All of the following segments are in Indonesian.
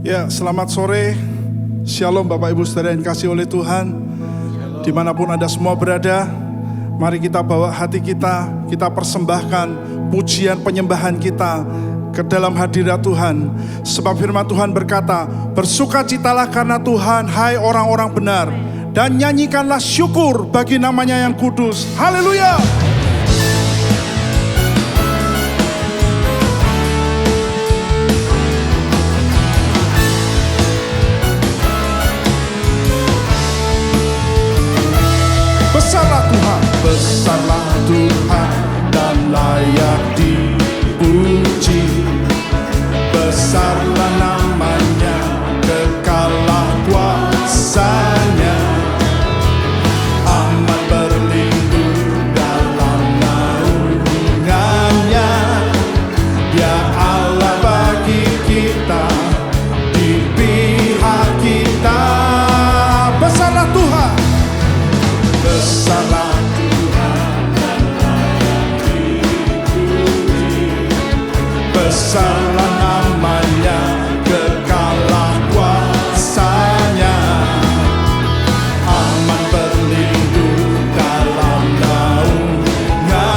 Ya, selamat sore. Shalom Bapak Ibu Saudara yang dikasihi oleh Tuhan. Dimanapun Anda semua berada, mari kita bawa hati kita, kita persembahkan pujian penyembahan kita ke dalam hadirat Tuhan. Sebab firman Tuhan berkata, bersukacitalah karena Tuhan, hai orang-orang benar, dan nyanyikanlah syukur bagi namanya yang kudus. Haleluya. Besarlah Tuhan, besarlah Tuhan dan layak dipuji. Besarlah namanya, kekalah kuasanya. Aman berlindung dalam naungannya. Dia Allah bagi kita, di pihak kita. Besarlah Tuhan, besarlah Tuhan dan layak dipuji. Besarlah namanya, kekalah kuasanya. Aman berlindung dalam naungannya.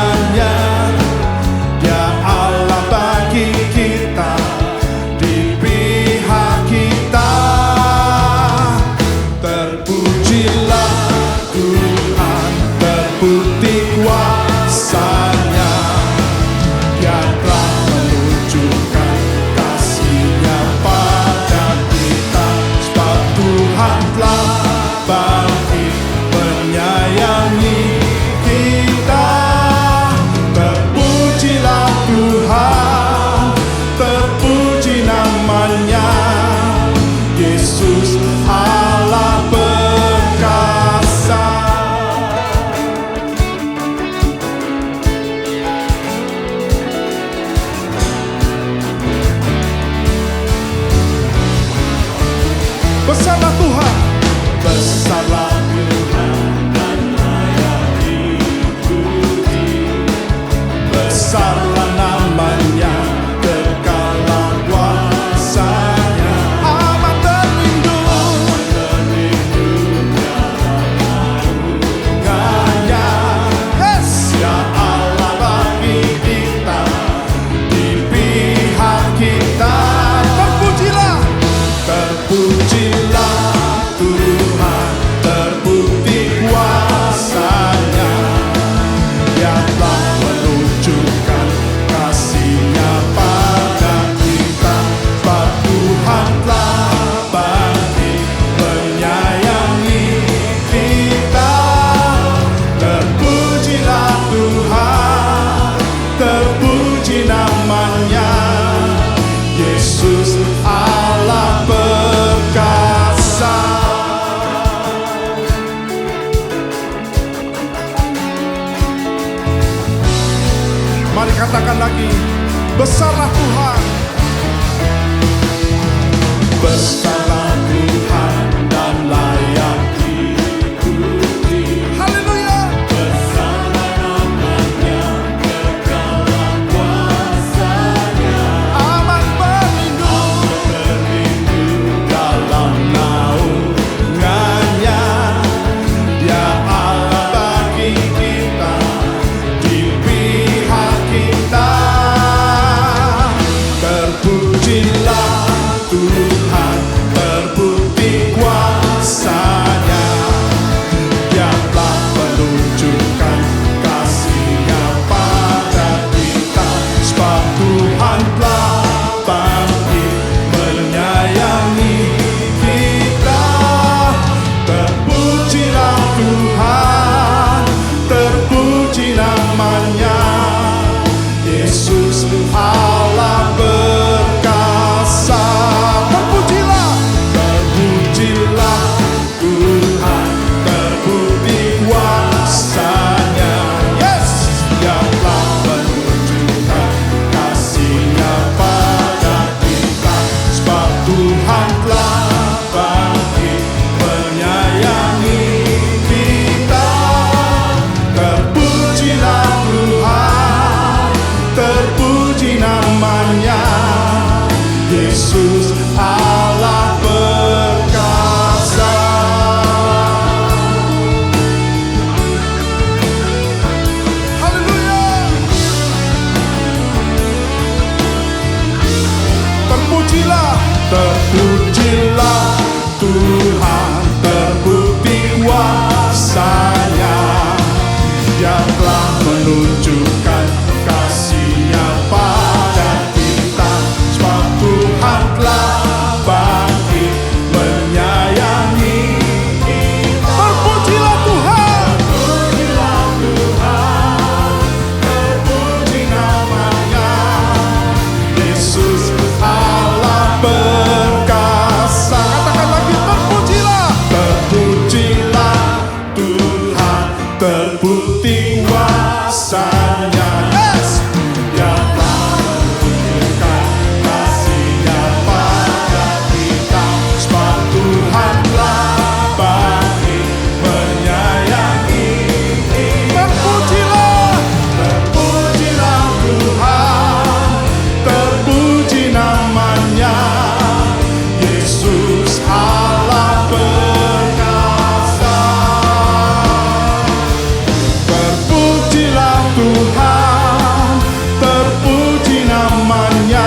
Dia Allah bagi kita, di pihak kita. Terpujilah Tuhan, terbukti kuasanya. Dia telah menunjukkan kasih-Nya pada kita. Sebab Tuhan telah bangkit menyayangi kita. Terpujilah Tuhan, terpuji namanya. Yesus Allah perkasa. Besarlah Tuhan, besarlah Tuhan dan layak dipuji. Besarlah namanya, kekalah kuasanya. Aman berlindung dalam naungannya. Yes, ya Allah bagi kita, di pihak kita. Terpujilah, terpujilah Tuhan, terbukti kuasanya. Dia telah menunjukkan kasih-Nya pada kita. Sebab Tuhan telah bangkit menyayangi kita. Terpujilah Tuhan, terpuji namanya. Yesus Allah perkasa. Mari katakan lagi, besarlah Tuhan. Besarlah Tuhan dan layak dipuji. Haleluya. Besarlah namanya, kekalah kuasanya. Aman berlindung dalam naungannya. Dia Allah bagi kita, di pihak kita. Terpujilah Tuhan, terbukti kuasanya. Dia telah menunjukkan kasih-Nya pada kita. Sebab Tuhan telah bangkit menyayangi kita. Terpujilah Tuhan, terpuji namanya. Yesus Allah perkasa. Terpujilah, terpujilah Tuhan, terbukti kuasanya. Yes, Dia telah menunjukkan kasih-Nya pada kita. Sebab Tuhan telah bangkit menyayangi kita. terbukti kuasanya. Yes! Dia telah menunjukkan kasih-Nya pada kita, sebab Tuhan telah baik menyayangi. Terpujilah, terpujilah Tuhan, terpuji namanya, Yesus Allah perkasa. Terpujilah Tuhan, terpuji namanya,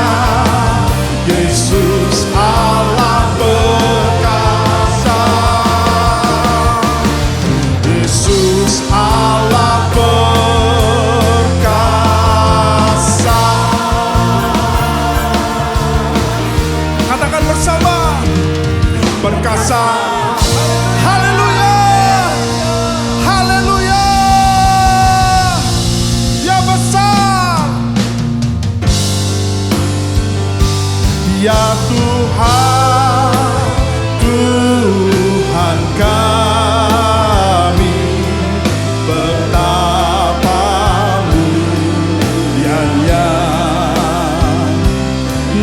Yesus Allah perkasa. Yesus Allah perkasa. Katakan bersama, perkasa. Haleluya, haleluya. Dia besar. Ya Tuhan, Tuhan kami, betapa mulianya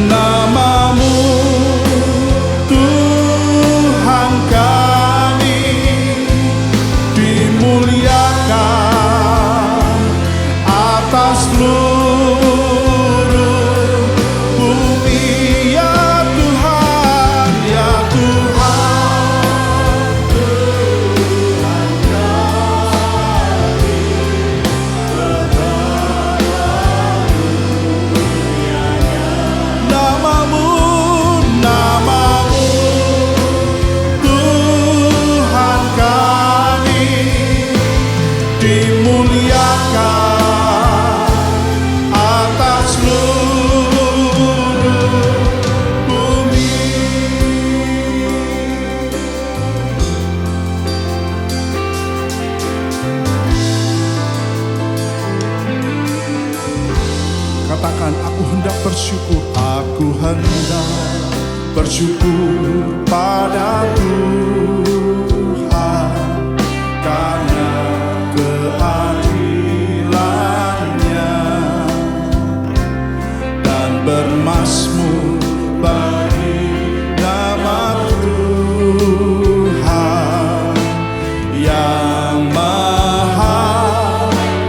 nama-Mu, Tuhan kami, dimuliakan atas seluruh bumi. Ya Tuhan, ya Tuhan, Tuhan kami, nama-Mu, nama-Mu, Tuhan kami, dimuliakan atas seluruh bumi. Katakan, aku hendak bersyukur, aku hendak bersyukur pada Tuhan karena keadilan-Nya, dan bermazmur bagi nama Tuhan yang maha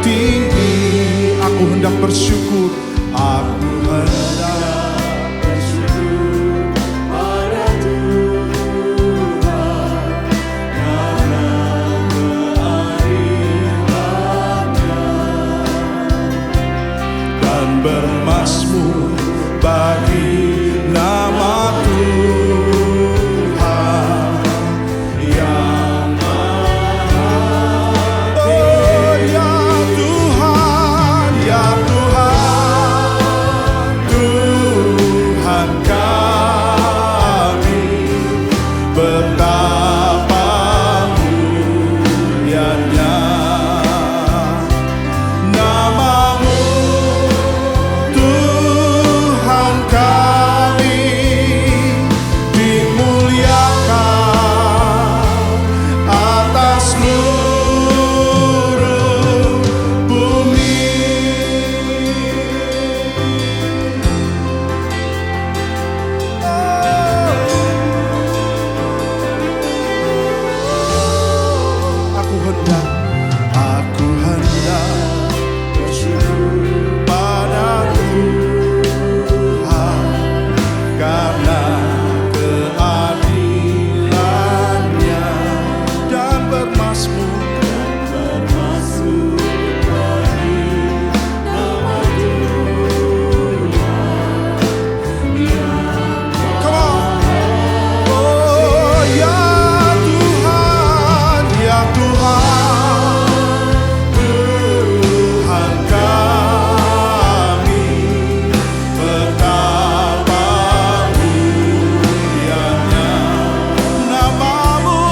tinggi. Aku hendak bersyukur, aku hendak bersyukur pada Tuhan karena keadilan-Nya, dan bermazmur bagi nama Tuhan yang maha tinggi. Oh, ya Tuhan, ya Tuhan, Tuhan kami, betapa mulianya nama-Mu, Tuhan kami, dimuliakan atas seluruh bumi. Aku hendak bersyukur pada Tuhan karena keadilan-Nya, dan bermazmur bagi nama Tuhan. Come on. Oh, ya Tuhan, ya Tuhan, Tuhan kami, betapa mulianya nama-Mu,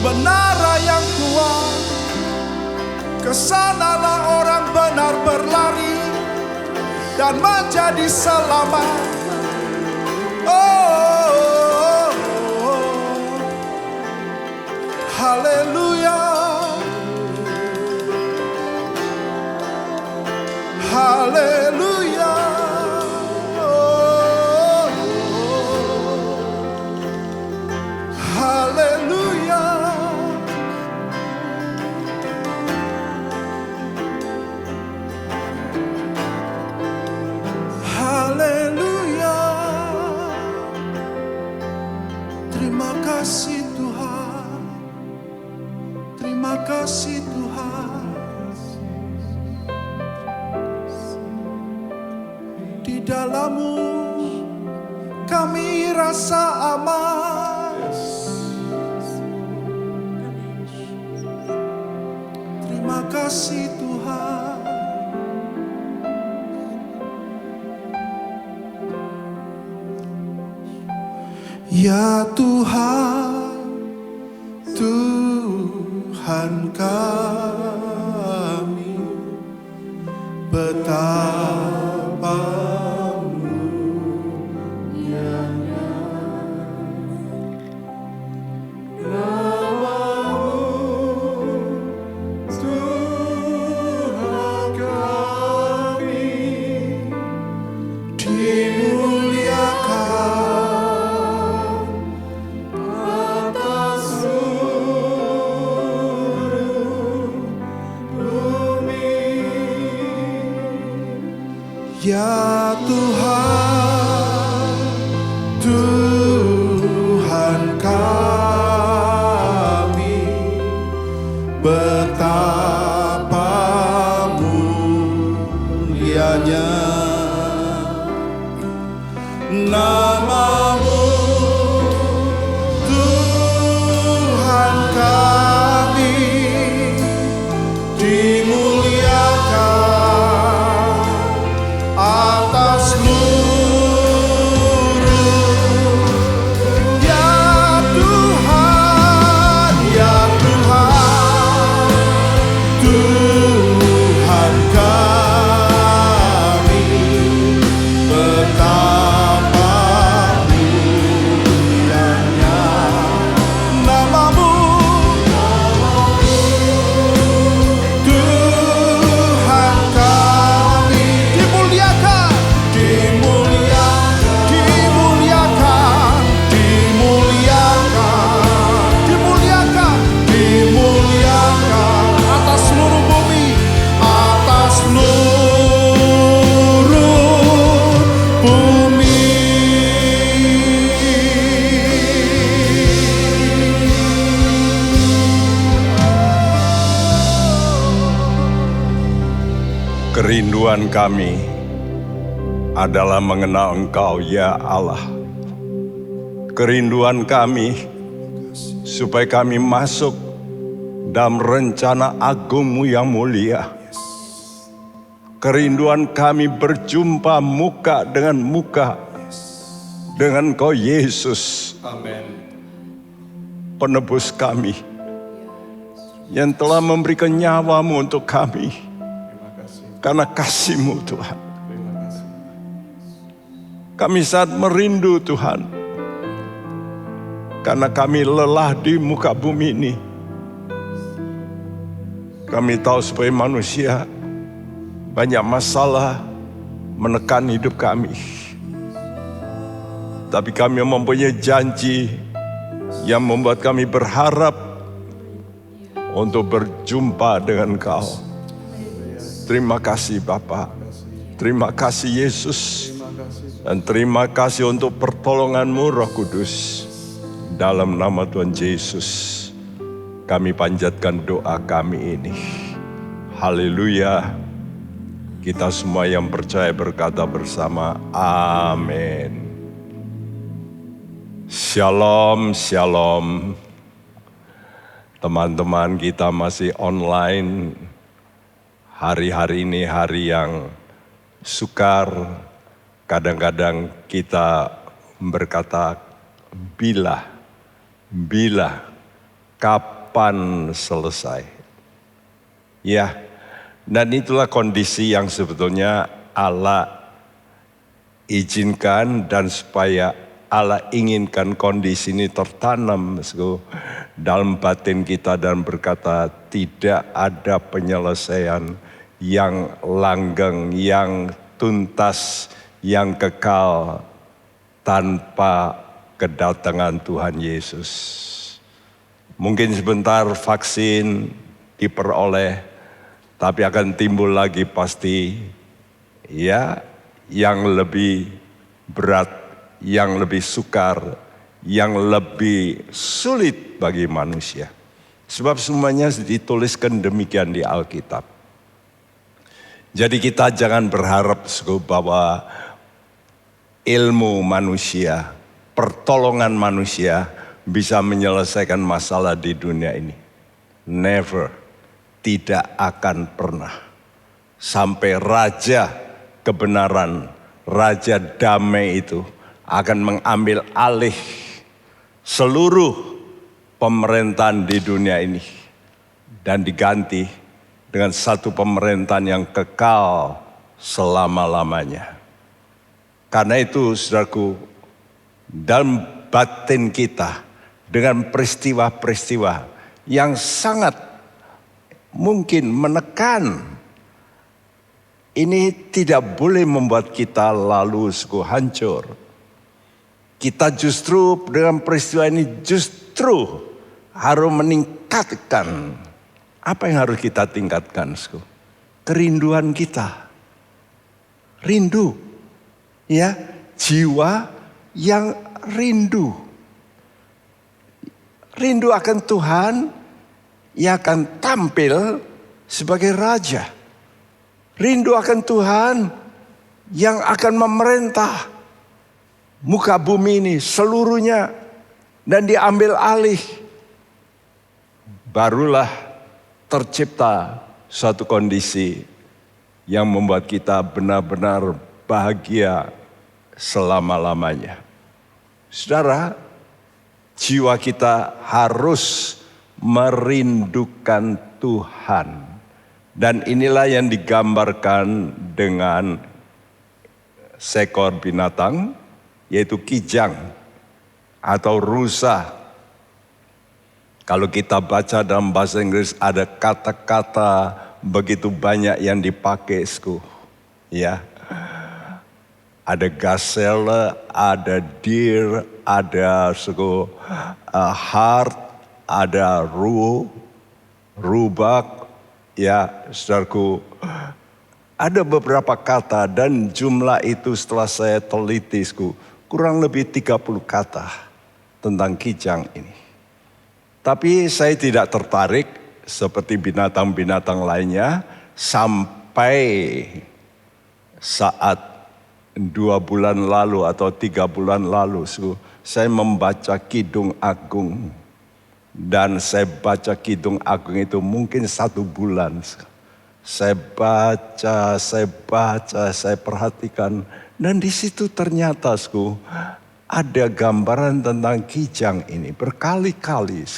menara yang kuat, kesanalah orang benar berlari dan menjadi selamat. Oh, haleluya, haleluya. Oh, haleluya. Haleluya. Terima kasih Tuhan. Terima kasih Tuhan. Di dalam-Mu kami rasa aman. Terima kasih Tuhan. Ya Tuhan, Tuhan kami, betapa mulianya nama-Mu, Tuhan kami, dimuliakan atas seluruh bumi. Ya Tuhan, Tuhan kami, betapa mulianya nama-Mu, Tuhan kami, dimuliakan atas seluruh. Ya Tuhan, ya Tuhan, Tuhan kami, betapa mulianya nama-Mu, Tuhan kami, dimuliakan, dimuliakan, dimuliakan, dimuliakan, dimuliakan, dimuliakan atas seluruh bumi, atas seluruh bumi. Kerinduan kami adalah mengenal Engkau, ya Allah. Kerinduan kami supaya kami masuk dalam rencana agung-Mu yang mulia. Kerinduan kami berjumpa muka dengan muka dengan Engkau Yesus. Amin. Penebus kami yang telah memberikan nyawa-Mu untuk kami. Karena kasih-Mu Tuhan. Kami saat merindu Tuhan. Karena kami lelah di muka bumi ini. Kami tahu sebagai manusia banyak masalah menekan hidup kami. Tapi kami mempunyai janji yang membuat kami berharap untuk berjumpa dengan Engkau. Terima kasih Bapa, terima kasih Yesus, dan terima kasih untuk pertolongan-Mu Roh Kudus. Dalam nama Tuhan Yesus, kami panjatkan doa kami ini. Haleluya. Kita semua yang percaya berkata bersama, amin. Shalom, shalom. Teman-teman kita masih online. Hari-hari ini hari yang sukar. Kadang-kadang kita berkata bila, kapan. kapan selesai? Ya, dan itulah kondisi yang sebetulnya Allah izinkan dan supaya Allah inginkan kondisi ini tertanam dalam batin kita dan berkata tidak ada penyelesaian yang langgeng, yang tuntas, yang kekal tanpa kedatangan Tuhan Yesus. Mungkin sebentar vaksin diperoleh, tapi akan timbul lagi pasti ya yang lebih berat, yang lebih sukar, yang lebih sulit bagi manusia. Sebab semuanya dituliskan demikian di Alkitab. Jadi kita jangan berharap bahwa ilmu manusia, pertolongan manusia bisa menyelesaikan masalah di dunia ini. Never, tidak akan pernah. Sampai raja kebenaran, raja damai itu akan mengambil alih seluruh pemerintahan di dunia ini dan diganti dengan satu pemerintahan yang kekal selama-lamanya. Karena itu saudaraku, dalam batin kita dengan peristiwa-peristiwa yang sangat mungkin menekan, ini tidak boleh membuat kita lalu hancur. Kita justru dengan peristiwa ini justru harus meningkatkan. Apa yang harus kita tingkatkan? Kerinduan kita. Rindu. Ya, jiwa yang rindu. Rindu akan Tuhan yang akan tampil sebagai raja. Rindu akan Tuhan yang akan memerintah muka bumi ini seluruhnya dan diambil alih. Barulah tercipta suatu kondisi yang membuat kita benar-benar bahagia selama-lamanya. Saudara, jiwa kita harus merindukan Tuhan. Dan inilah yang digambarkan dengan seekor binatang, yaitu kijang atau rusa. Kalau kita baca dalam bahasa Inggris ada kata-kata begitu banyak yang dipakai, ya. Ada gazelle, ada deer, ada hart, ada rubak. Ya, saudaraku, ada beberapa kata dan jumlah itu setelah saya teliti, kurang lebih 30 kata tentang kijang ini. Tapi saya tidak tertarik seperti binatang-binatang lainnya sampai saat 2 bulan lalu atau 3 bulan lalu saya membaca Kidung Agung. Dan saya baca Kidung Agung itu mungkin 1 bulan. Saya baca, saya perhatikan. Dan di situ ternyata ada gambaran tentang kijang ini. Berkali-kali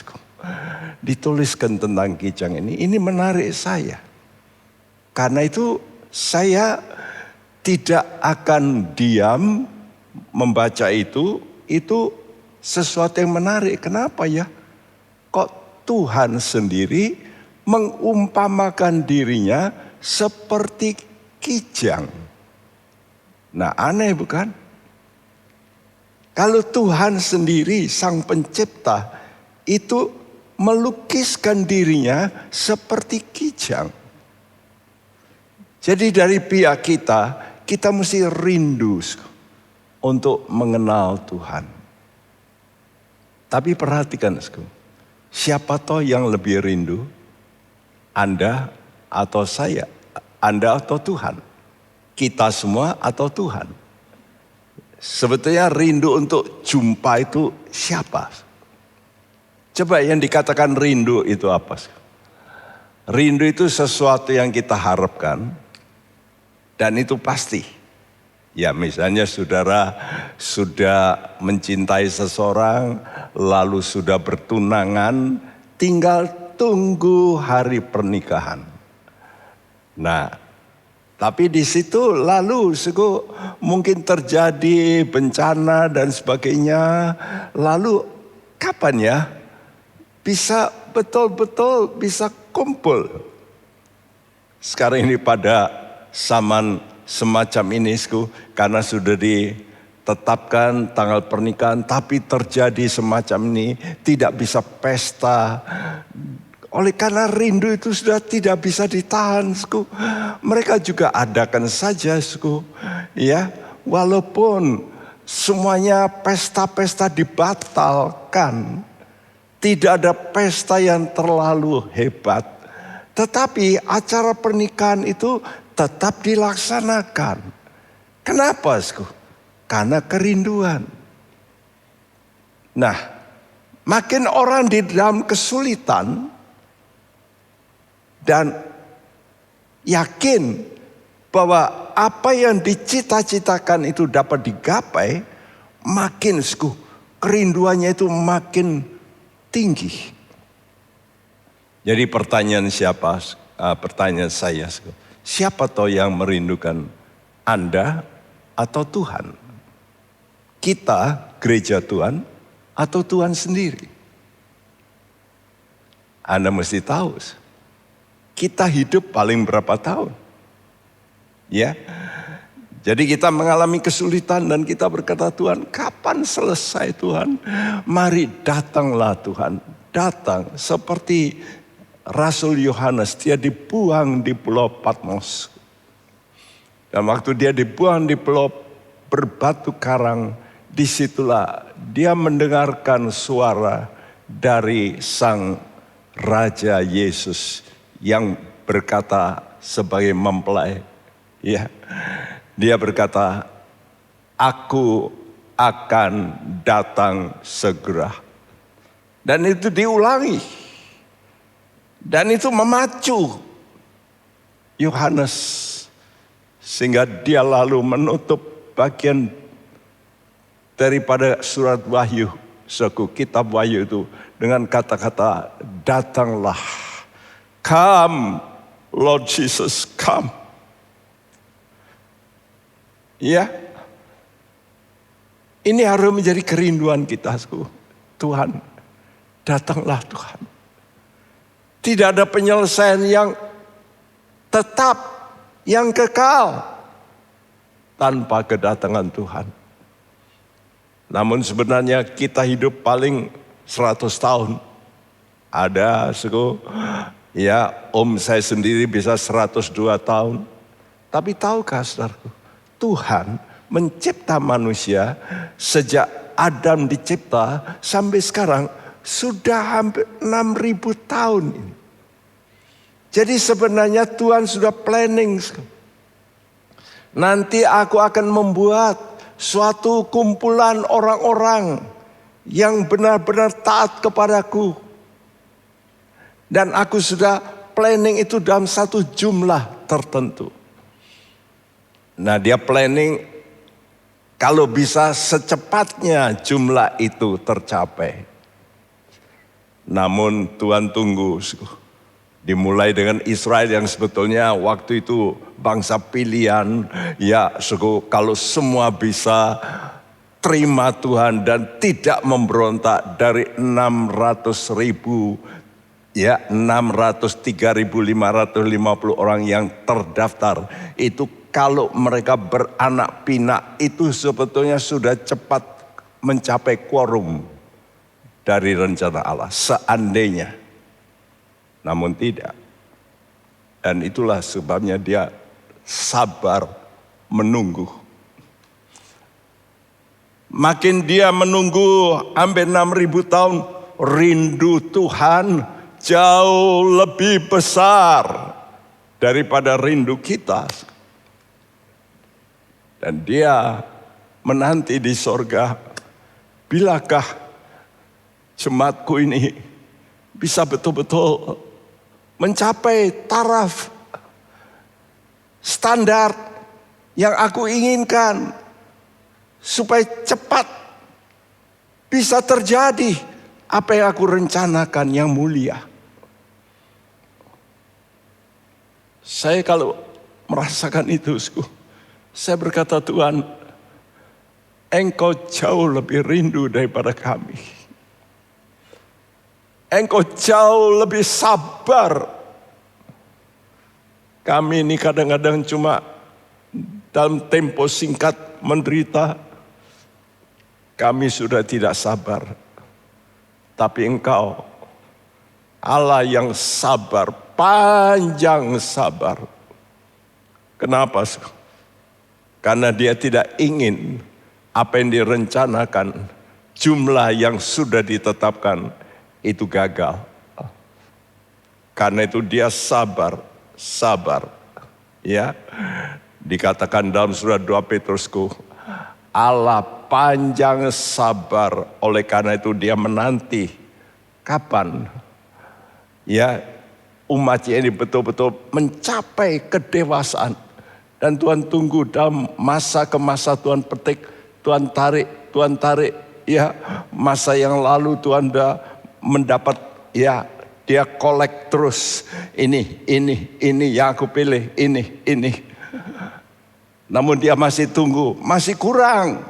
dituliskan tentang kijang ini. Ini menarik saya. Karena itu saya tidak akan diam membaca itu. Itu sesuatu yang menarik. Kenapa ya? Kok Tuhan sendiri mengumpamakan dirinya seperti kijang? Nah, aneh bukan? Kalau Tuhan sendiri sang pencipta itu melukiskan dirinya seperti kijang. Jadi dari pihak kita mesti rindu untuk mengenal Tuhan. Tapi perhatikan, siapa toh yang lebih rindu? Anda atau saya? Anda atau Tuhan? Kita semua atau Tuhan? Sebetulnya rindu untuk jumpa itu siapa? Coba yang dikatakan rindu itu apa? Rindu itu sesuatu yang kita harapkan dan itu pasti. Ya, misalnya saudara sudah mencintai seseorang, lalu sudah bertunangan, tinggal tunggu hari pernikahan. Nah, tapi di situ lalu mungkin terjadi bencana dan sebagainya. Lalu kapan ya bisa betul-betul bisa kumpul? Sekarang ini pada zaman semacam ini, karena sudah ditetapkan tanggal pernikahan, tapi terjadi semacam ini, tidak bisa pesta. Oleh karena rindu itu sudah tidak bisa ditahan, mereka juga adakan saja, ya, walaupun semuanya pesta-pesta dibatalkan, tidak ada pesta yang terlalu hebat, tetapi acara pernikahan itu tetap dilaksanakan. Kenapa, Karena kerinduan. Nah, makin orang di dalam kesulitan dan yakin bahwa apa yang dicita-citakan itu dapat digapai, makin kerinduannya itu makin tinggi. Jadi pertanyaan pertanyaan saya, siapa toh yang merindukan Anda atau Tuhan? Kita, gereja Tuhan, atau Tuhan sendiri? Anda mesti tahu. Kita hidup paling berapa tahun? Ya. Jadi kita mengalami kesulitan dan kita berkata, Tuhan, kapan selesai Tuhan? Mari datanglah Tuhan. Datang seperti Rasul Yohanes, dia dibuang di Pulau Patmos. Dan waktu dia dibuang di pulau berbatu karang, disitulah dia mendengarkan suara dari Sang Raja Yesus yang berkata sebagai mempelai, ya, dia berkata, aku akan datang segera. Dan itu diulangi. Dan itu memacu Yohanes sehingga dia lalu menutup bagian daripada surat Wahyu, kitab Wahyu itu dengan kata-kata, datanglah. Come, Lord Jesus, come. Ya, ini harus menjadi kerinduan kita, Tuhan, datanglah Tuhan. Tidak ada penyelesaian yang tetap, yang kekal tanpa kedatangan Tuhan. Namun sebenarnya kita hidup paling 100 tahun. Ada ya, om saya sendiri bisa 102 tahun. Tapi tahukah saudaraku, Tuhan mencipta manusia sejak Adam dicipta sampai sekarang sudah hampir 6.000 tahun ini. Jadi sebenarnya Tuhan sudah planning. Nanti aku akan membuat suatu kumpulan orang-orang yang benar-benar taat kepadaku. Dan aku sudah planning itu dalam satu jumlah tertentu. Nah, dia planning kalau bisa secepatnya jumlah itu tercapai. Namun Tuhan tunggu. Dimulai dengan Israel yang sebetulnya waktu itu bangsa pilihan. Ya, kalau semua bisa terima Tuhan dan tidak memberontak dari 600.000, ya 603.550 orang yang terdaftar. Itu kalau mereka beranak pinak itu sebetulnya sudah cepat mencapai quorum dari rencana Allah, seandainya. Namun tidak. Dan itulah sebabnya dia sabar menunggu. Makin dia menunggu hampir 6.000 tahun, rindu Tuhan jauh lebih besar daripada rindu kita. Dan dia menanti di sorga, bilakah jemaatku ini bisa betul-betul mencapai taraf standar yang aku inginkan supaya cepat bisa terjadi Apa yang aku rencanakan yang mulia? Saya kalau merasakan itu, saya berkata, Tuhan, Engkau jauh lebih rindu daripada kami. Engkau jauh lebih sabar. Kami ini kadang-kadang cuma dalam tempo singkat menderita. Kami sudah tidak sabar. Tapi Engkau, Allah yang sabar, panjang sabar. Kenapa? Karena Dia tidak ingin apa yang direncanakan, jumlah yang sudah ditetapkan itu gagal. Karena itu Dia sabar. Ya, dikatakan dalam surat 2 Petrusku, Allah panjang sabar, oleh karena itu Dia menanti kapan ya umatnya ini betul-betul mencapai kedewasaan. Dan Tuhan tunggu dalam masa ke masa Tuhan petik, Tuhan tarik ya, masa yang lalu Tuhan dah mendapat ya, Dia kolek terus, ini yang aku pilih, ini. Namun Dia masih tunggu, masih kurang.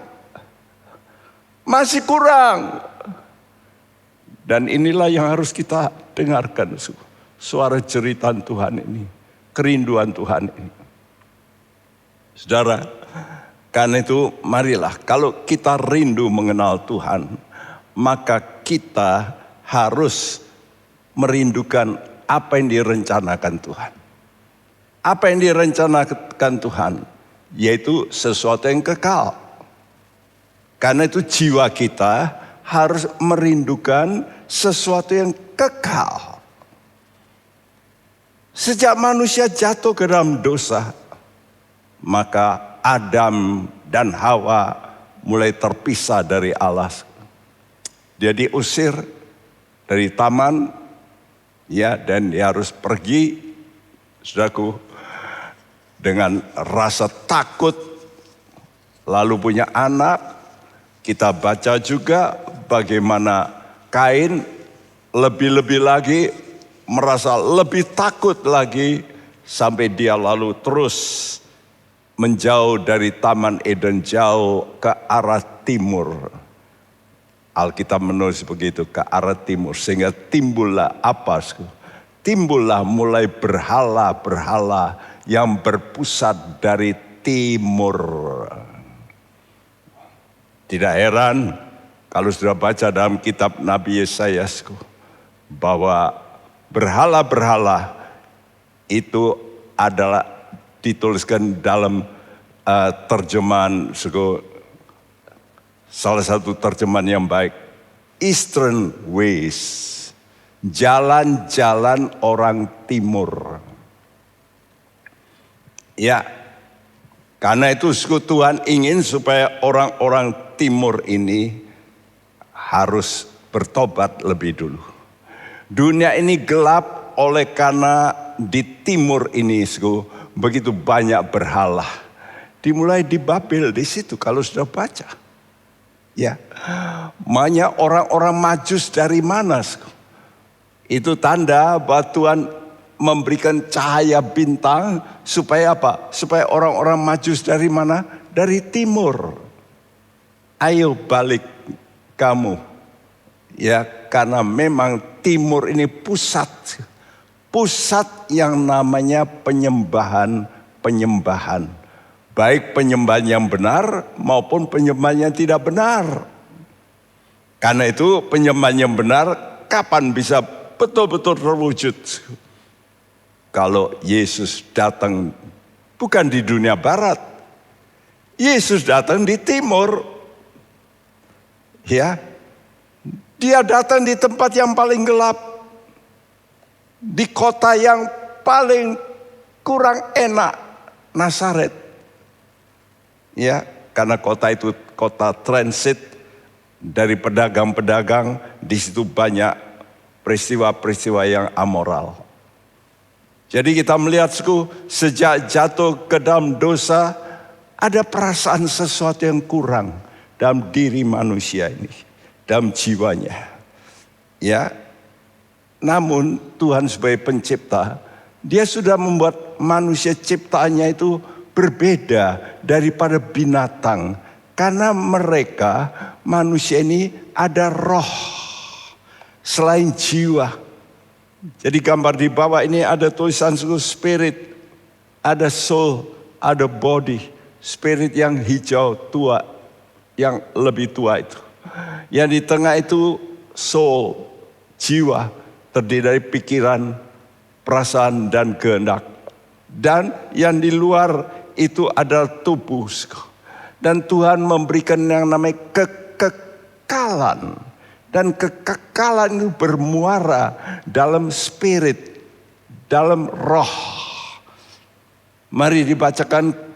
Dan inilah yang harus kita dengarkan, suara jeritan Tuhan ini, kerinduan Tuhan ini. Saudara, karena itu marilah kalau kita rindu mengenal Tuhan, maka kita harus merindukan apa yang direncanakan Tuhan. Apa yang direncanakan Tuhan, yaitu sesuatu yang kekal. Karena itu jiwa kita harus merindukan sesuatu yang kekal. Sejak manusia jatuh ke dalam dosa, maka Adam dan Hawa mulai terpisah dari Allah. Dia diusir dari taman, ya, dan dia harus pergi, saudaraku, dengan rasa takut, lalu punya anak. Kita baca juga bagaimana Kain lebih-lebih lagi merasa lebih takut lagi, sampai dia lalu terus menjauh dari Taman Eden, jauh ke arah timur. Alkitab menulis begitu, ke arah timur, sehingga timbullah apa? Timbullah mulai berhala-berhala yang berpusat dari timur. Tidak heran kalau sudah baca dalam kitab Nabi Yesaya bahwa berhala-berhala itu adalah dituliskan dalam terjemahan, salah satu terjemahan yang baik, Eastern Ways, jalan-jalan orang timur. Ya, karena itu Tuhan ingin supaya orang-orang timur ini harus bertobat lebih dulu. Dunia ini gelap oleh karena di timur ini begitu banyak berhala. Dimulai di Babel, di situ kalau sudah baca. Ya, banyak orang-orang Majus dari mana? Itu tanda bahwa Tuhan memberikan cahaya bintang supaya apa? Supaya orang-orang Majus dari mana? Dari timur. Ayo balik kamu. Ya, karena memang timur ini pusat yang namanya penyembahan. Baik penyembahan yang benar maupun penyembahan yang tidak benar. Karena itu penyembahan yang benar kapan bisa betul-betul terwujud? Kalau Yesus datang bukan di dunia barat. Yesus datang di timur. Ya, Dia datang di tempat yang paling gelap, di kota yang paling kurang enak, Nazaret. Ya, karena kota itu kota transit dari pedagang-pedagang, di situ banyak peristiwa-peristiwa yang amoral. Jadi kita melihat sejak jatuh ke dalam dosa, ada perasaan sesuatu yang kurang dalam diri manusia ini, dalam jiwanya. Ya, namun Tuhan sebagai pencipta, dia sudah membuat manusia ciptaannya itu berbeda daripada binatang. Karena mereka, manusia ini ada roh selain jiwa. Jadi gambar di bawah ini ada tulisan spirit, ada soul, ada body. Spirit yang hijau tua, yang lebih tua itu. Yang di tengah itu soul, jiwa, terdiri dari pikiran, perasaan dan kehendak. Dan yang di luar itu adalah tubuh. Dan Tuhan memberikan yang namanya kekekalan. Dan kekekalan itu bermuara dalam spirit, dalam roh. Mari dibacakan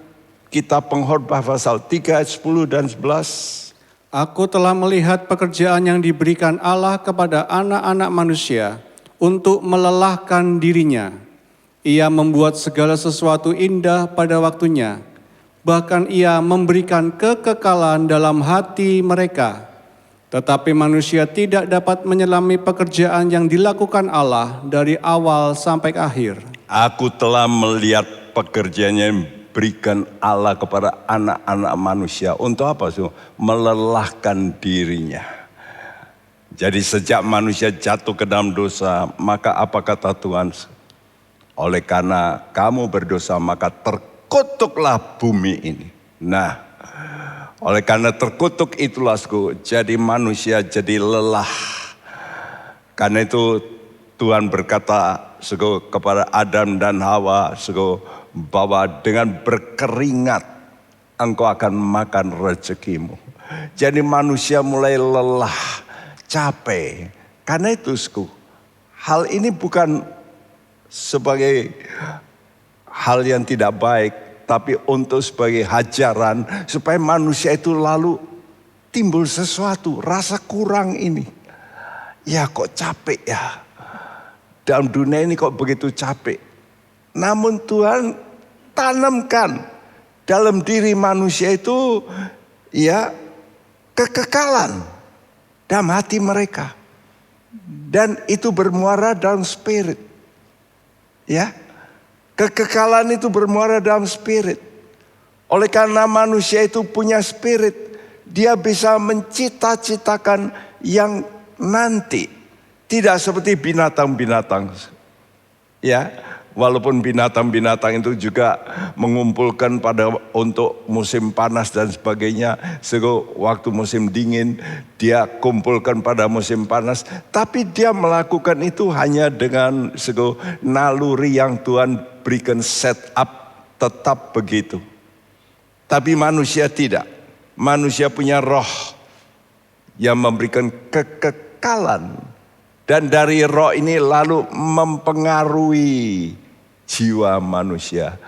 kitab Pengkhotbah pasal 3 ayat 10 dan 11. Aku telah melihat pekerjaan yang diberikan Allah kepada anak-anak manusia untuk melelahkan dirinya. Ia membuat segala sesuatu indah pada waktunya. Bahkan ia memberikan kekekalan dalam hati mereka. Tetapi manusia tidak dapat menyelami pekerjaan yang dilakukan Allah dari awal sampai akhir. Aku telah melihat pekerjaan yang berikan Allah kepada anak-anak manusia. Untuk apa? Melelahkan dirinya. Jadi sejak manusia jatuh ke dalam dosa, maka apa kata Tuhan? Oleh karena kamu berdosa, maka terkutuklah bumi ini. Nah, oleh karena terkutuk itulah jadi manusia jadi lelah. Karena itu Tuhan berkata kepada Adam dan Hawa bahwa dengan berkeringat engkau akan makan rezekimu. Jadi manusia mulai lelah, capek. Karena itu hal ini bukan sebagai hal yang tidak baik, tapi untuk sebagai hajaran supaya manusia itu lalu timbul sesuatu, rasa kurang ini. Ya kok capek ya, dalam dunia ini kok begitu capek. Namun Tuhan tanamkan dalam diri manusia itu ya kekekalan dalam hati mereka. Dan itu bermuara dalam spirit. Ya. Kekekalan itu bermuara dalam spirit. Oleh karena manusia itu punya spirit, dia bisa mencita-citakan yang nanti. Tidak seperti binatang-binatang. Ya. Walaupun binatang-binatang itu juga mengumpulkan untuk musim panas dan sebagainya. Waktu musim dingin dia kumpulkan pada musim panas. Tapi dia melakukan itu hanya dengan naluri yang Tuhan berikan set up tetap begitu. Tapi manusia tidak. Manusia punya roh yang memberikan kekekalan. Dan dari roh ini lalu mempengaruhi jiwa manusia.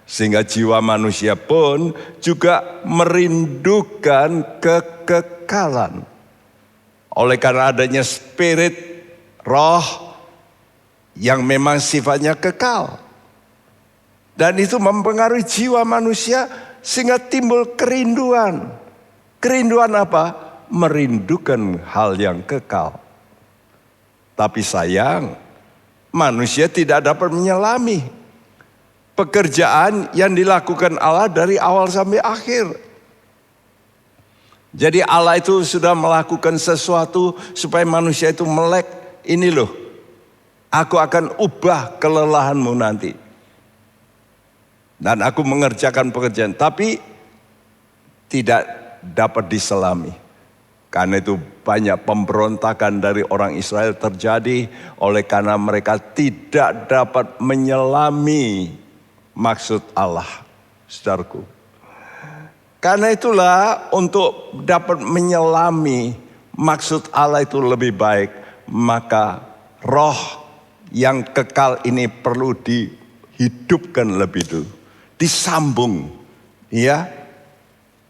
Sehingga jiwa manusia pun juga merindukan kekekalan. Oleh karena adanya spirit, roh yang memang sifatnya kekal. Dan itu mempengaruhi jiwa manusia sehingga timbul kerinduan. Kerinduan apa? Merindukan hal yang kekal. Tapi sayang, manusia tidak dapat menyelami pekerjaan yang dilakukan Allah dari awal sampai akhir. Jadi Allah itu sudah melakukan sesuatu supaya manusia itu melek. Ini loh, aku akan ubah kelelahanmu nanti. Dan aku mengerjakan pekerjaan, tapi tidak dapat diselami. Karena itu banyak pemberontakan dari orang Israel terjadi oleh karena mereka tidak dapat menyelami maksud Allah, saudaraku. Karena itulah untuk dapat menyelami maksud Allah itu lebih baik, maka roh yang kekal ini perlu dihidupkan lebih dulu, disambung, ya.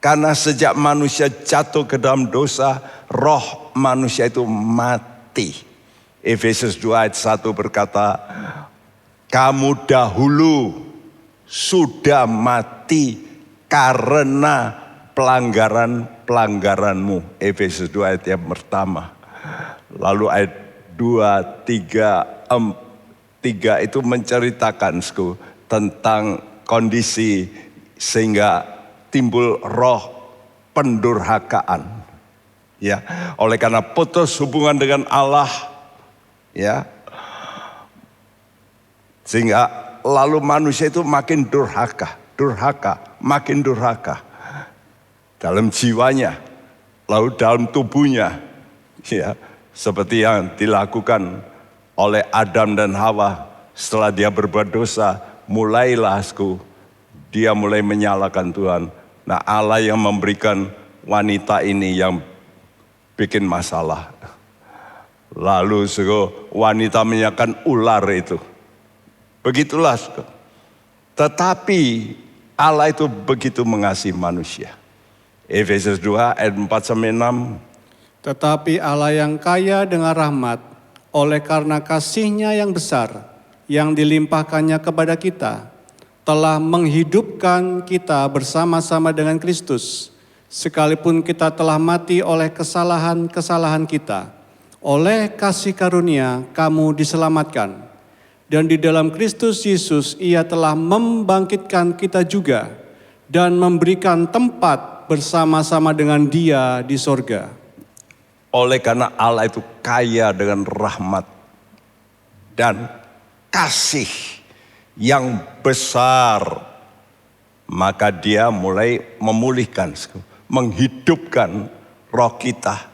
Karena sejak manusia jatuh ke dalam dosa, roh manusia itu mati. Efesus 2 ayat 1 berkata, kamu dahulu sudah mati karena pelanggaran-pelanggaranmu. Efesus 2 ayat yang pertama. Lalu ayat 2, 3 itu menceritakan tentang kondisi sehingga timbul roh pendurhakaan. Ya, oleh karena putus hubungan dengan Allah, ya, sehingga lalu manusia itu makin durhaka, makin durhaka dalam jiwanya, lalu dalam tubuhnya, ya, seperti yang dilakukan oleh Adam dan Hawa setelah dia berbuat dosa. Mulailah dia mulai menyalahkan Tuhan. Nah, Allah yang memberikan wanita ini yang bikin masalah. Lalu wanita menyatakan ular itu. Begitulah. Tetapi Allah itu begitu mengasihi manusia. Efesus 2 ayat 4-6. Tetapi Allah yang kaya dengan rahmat, oleh karena kasih-Nya yang besar, yang dilimpahkannya kepada kita, telah menghidupkan kita bersama-sama dengan Kristus, sekalipun kita telah mati oleh kesalahan-kesalahan kita. Oleh kasih karunia kamu diselamatkan, dan di dalam Kristus Yesus Ia telah membangkitkan kita juga, dan memberikan tempat bersama-sama dengan Dia di sorga. Oleh karena Allah itu kaya dengan rahmat dan kasih yang besar, maka Dia mulai memulihkan, menghidupkan roh kita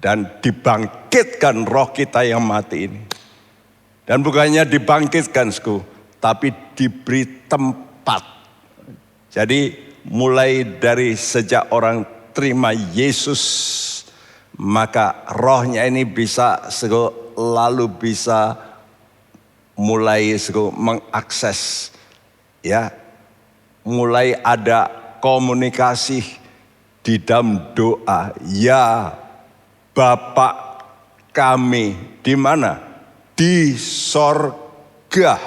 dan dibangkitkan roh kita yang mati ini. Dan bukannya dibangkitkan, tapi diberi tempat. Jadi mulai dari sejak orang terima Yesus, maka rohnya ini bisa lalu bisa mulai mengakses, ya, mulai ada komunikasi di dalam doa. Ya Bapa kami, di mana? Di sorga.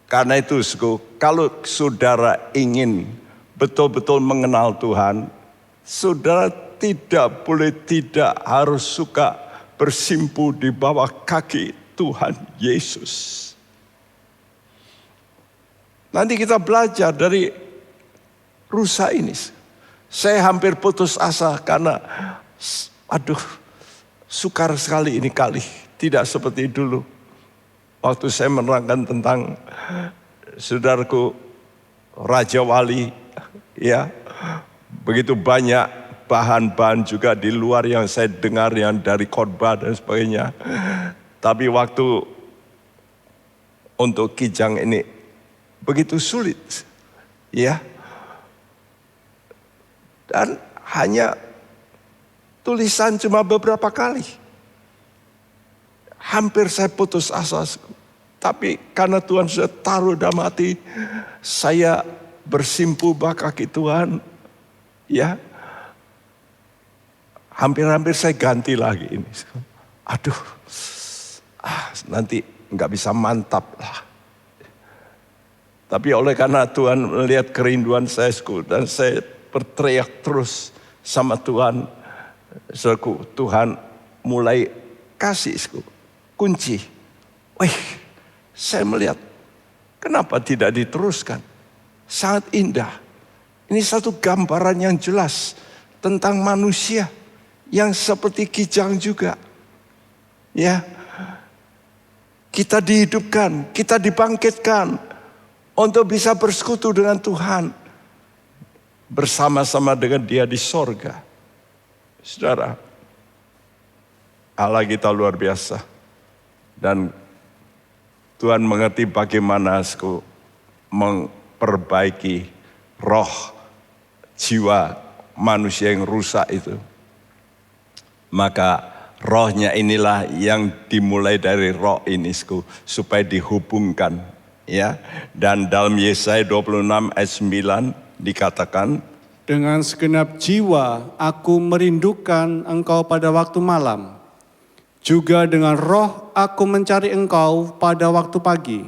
Karena itu kalau saudara ingin betul-betul mengenal Tuhan, saudara tidak harus suka bersimpu di bawah kaki Tuhan Yesus. Nanti kita belajar dari rusa ini. Saya hampir putus asa karena sukar sekali ini kali. Tidak seperti dulu. Waktu saya menerangkan tentang saudaraku Raja Wali, ya, begitu banyak bahan-bahan juga di luar yang saya dengar yang dari khotbah dan sebagainya. Tapi waktu untuk Kijang ini begitu sulit, ya. Dan hanya tulisan cuma beberapa kali. Hampir saya putus asa. Tapi karena Tuhan sudah taruh dalam hati, saya bersimpu bawah kaki Tuhan, ya. Hampir-hampir saya ganti lagi ini. Nanti nggak bisa mantap lah. Tapi oleh karena Tuhan melihat kerinduan saya, dan saya berteriak terus sama Tuhan, Tuhan mulai kasih kunci. Saya melihat, kenapa tidak diteruskan? Sangat indah. Ini satu gambaran yang jelas tentang manusia yang seperti Kijang juga. Ya. Kita dihidupkan, kita dibangkitkan untuk bisa bersekutu dengan Tuhan. Bersama-sama dengan Dia di sorga. Saudara, Allah kita luar biasa. Dan Tuhan mengerti bagaimana memperbaiki roh jiwa manusia yang rusak itu. Maka rohnya inilah yang dimulai dari roh ini supaya dihubungkan, ya. Dan dalam Yesaya 26 ayat 9 dikatakan, dengan segenap jiwa aku merindukan engkau pada waktu malam. Juga dengan roh aku mencari engkau pada waktu pagi.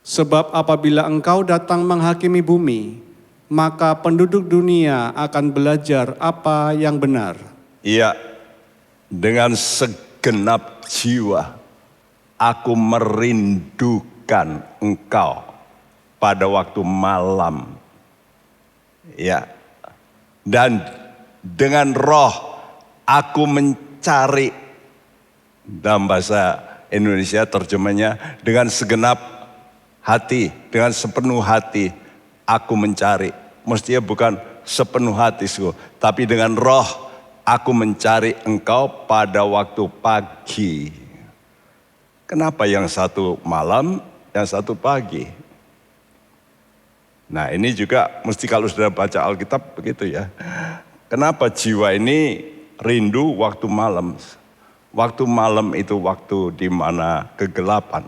Sebab apabila engkau datang menghakimi bumi, maka penduduk dunia akan belajar apa yang benar. Iya, dengan segenap jiwa. Aku merindukan engkau pada waktu malam. Ya. Dan dengan roh aku mencari, dalam bahasa Indonesia terjemahnya, dengan segenap hati, dengan sepenuh hati aku mencari. Mestinya bukan sepenuh hati, tapi dengan roh aku mencari engkau pada waktu pagi. Kenapa yang satu malam, yang satu pagi? Nah, ini juga mesti kalau sudah baca Alkitab begitu ya. Kenapa jiwa ini rindu waktu malam? Waktu malam itu waktu di mana kegelapan.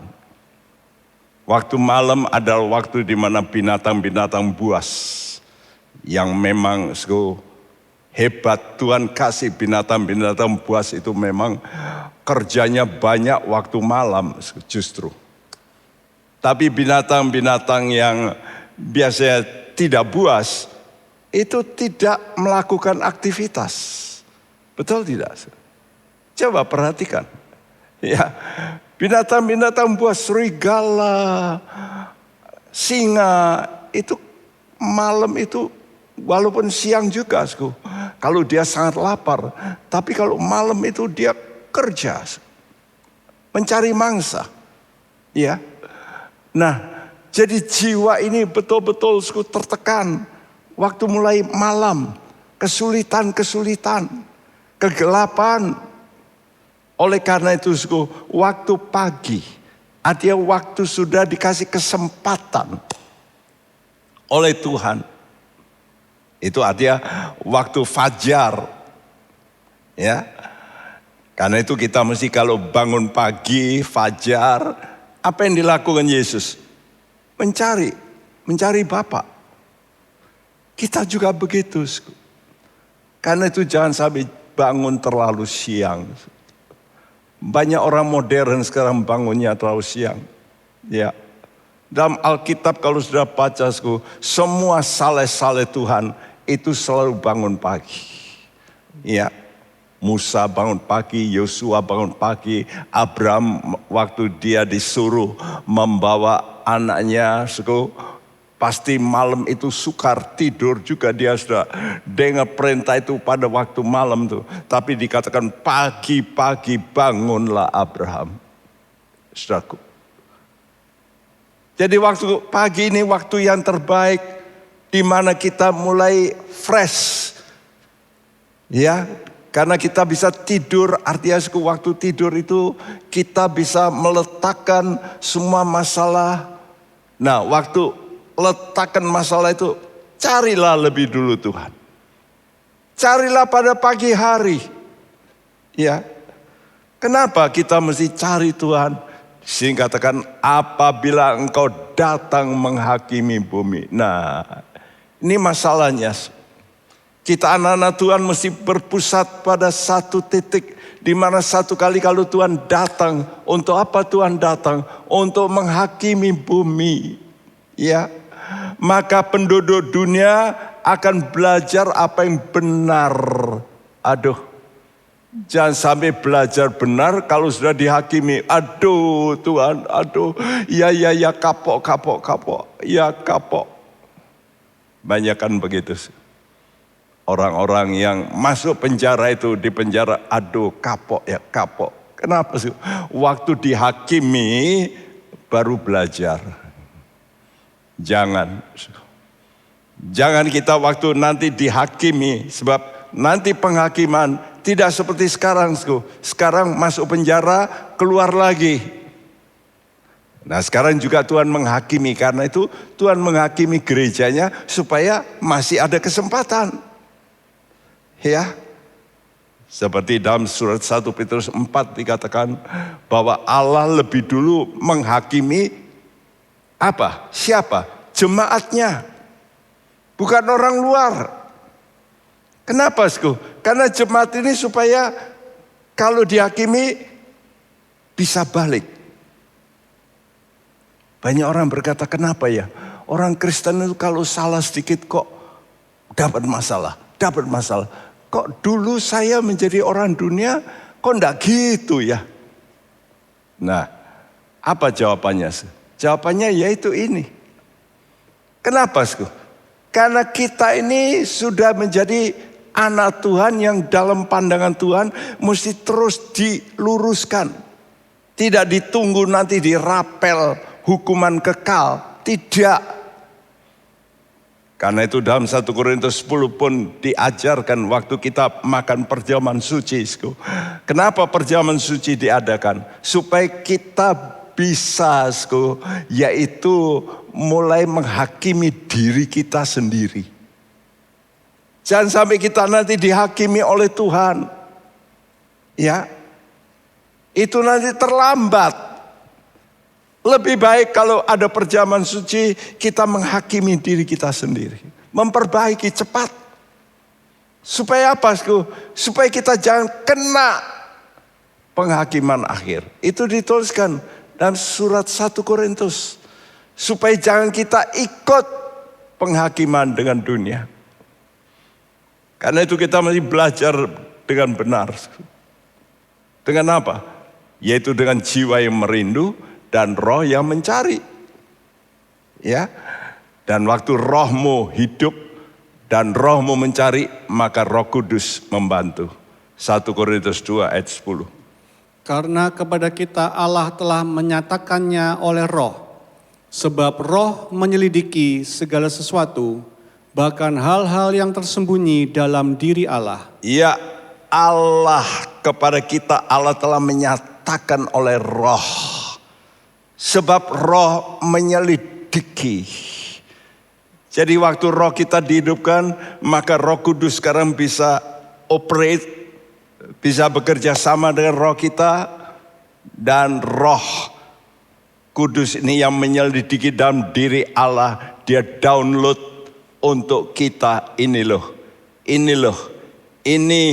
Waktu malam adalah waktu di mana binatang-binatang buas yang memang hebat, Tuhan kasih binatang-binatang buas itu memang kerjanya banyak waktu malam justru. Tapi binatang-binatang yang biasanya tidak buas itu tidak melakukan aktivitas. Betul tidak? Coba perhatikan. Ya, binatang-binatang buas, serigala, singa, itu malam itu walaupun siang juga, kalau dia sangat lapar, tapi kalau malam itu dia kerja, mencari mangsa. Ya. Nah, jadi jiwa ini betul-betul tertekan waktu mulai malam, kesulitan, kegelapan. Oleh karena itu waktu pagi, artinya waktu sudah dikasih kesempatan oleh Tuhan. Itu artinya waktu fajar. Ya. Karena itu kita mesti kalau bangun pagi, fajar, apa yang dilakukan Yesus? Mencari Bapa. Kita juga begitu. Karena itu jangan sampai bangun terlalu siang. Banyak orang modern sekarang bangunnya terlalu siang. Ya. Dalam Alkitab kalau sudah baca, semua saleh-saleh Tuhan itu selalu bangun pagi. Ya. Musa bangun pagi, Yosua bangun pagi, Abraham waktu dia disuruh membawa anaknya, pasti malam itu sukar tidur juga, dia sudah dengar perintah itu pada waktu malam tuh. Tapi dikatakan pagi-pagi bangunlah Abraham. Saudaraku. Jadi waktu pagi ini waktu yang terbaik di mana kita mulai fresh. Ya, karena kita bisa tidur, artinya waktu tidur itu kita bisa meletakkan semua masalah. Nah, waktu letakkan masalah itu, carilah lebih dulu Tuhan. Carilah pada pagi hari. Ya. Kenapa kita mesti cari Tuhan? Sehingga katakan apabila engkau datang menghakimi bumi. Nah, ini masalahnya. Kita anak-anak Tuhan mesti berpusat pada satu titik. Di mana satu kali kalau Tuhan datang. Untuk apa Tuhan datang? Untuk menghakimi bumi. Ya. Maka penduduk dunia akan belajar apa yang benar. Aduh. Jangan sampai belajar benar kalau sudah dihakimi. Aduh Tuhan, aduh. Ya kapok. Ya kapok. Banyak kan begitu. Orang-orang yang masuk penjara itu di penjara, aduh kapok. Kenapa sih? Waktu dihakimi baru belajar. Jangan kita waktu nanti dihakimi, sebab nanti penghakiman tidak seperti sekarang. Sekarang masuk penjara, keluar lagi. Nah sekarang juga Tuhan menghakimi, karena itu Tuhan menghakimi gerejanya supaya masih ada kesempatan. Ya, seperti dalam surat 1 Petrus 4 dikatakan bahwa Allah lebih dulu menghakimi apa? Siapa? Jemaatnya. Bukan orang luar. Kenapa? Karena jemaat ini supaya kalau dihakimi bisa balik. Banyak orang berkata, kenapa ya? Orang Kristen itu kalau salah sedikit kok dapat masalah. Kok dulu saya menjadi orang dunia, kok enggak gitu ya? Nah, apa jawabannya? Jawabannya yaitu ini. Kenapa? Karena kita ini sudah menjadi anak Tuhan yang dalam pandangan Tuhan mesti terus diluruskan. Tidak ditunggu nanti dirapel hukuman kekal. Tidak. Karena itu dalam 1 Korintus 10 pun diajarkan waktu kita makan perjamuan suci. Kenapa perjamuan suci diadakan? Supaya kita bisa yaitu mulai menghakimi diri kita sendiri. Jangan sampai kita nanti dihakimi oleh Tuhan. Ya. Itu nanti terlambat. Lebih baik kalau ada perjamuan suci, kita menghakimi diri kita sendiri. Memperbaiki cepat. Supaya apa? Supaya kita jangan kena penghakiman akhir. Itu dituliskan dalam surat 1 Korintus. Supaya jangan kita ikut penghakiman dengan dunia. Karena itu kita mesti belajar dengan benar. Dengan apa? Yaitu dengan jiwa yang merindu dan roh yang mencari. Ya. Dan waktu rohmu hidup dan rohmu mencari, maka Roh Kudus membantu. 1 Korintus 2 ayat 10. Karena kepada kita Allah telah menyatakannya oleh roh. Sebab roh menyelidiki segala sesuatu, bahkan hal-hal yang tersembunyi dalam diri Allah. Ya, Allah kepada kita Allah telah menyatakan oleh roh. Sebab roh menyelidiki. Jadi waktu roh kita dihidupkan, maka Roh Kudus sekarang bisa operate, bisa bekerja sama dengan roh kita. Dan Roh Kudus ini yang menyelidiki dalam diri Allah, dia download untuk kita. Ini loh, ini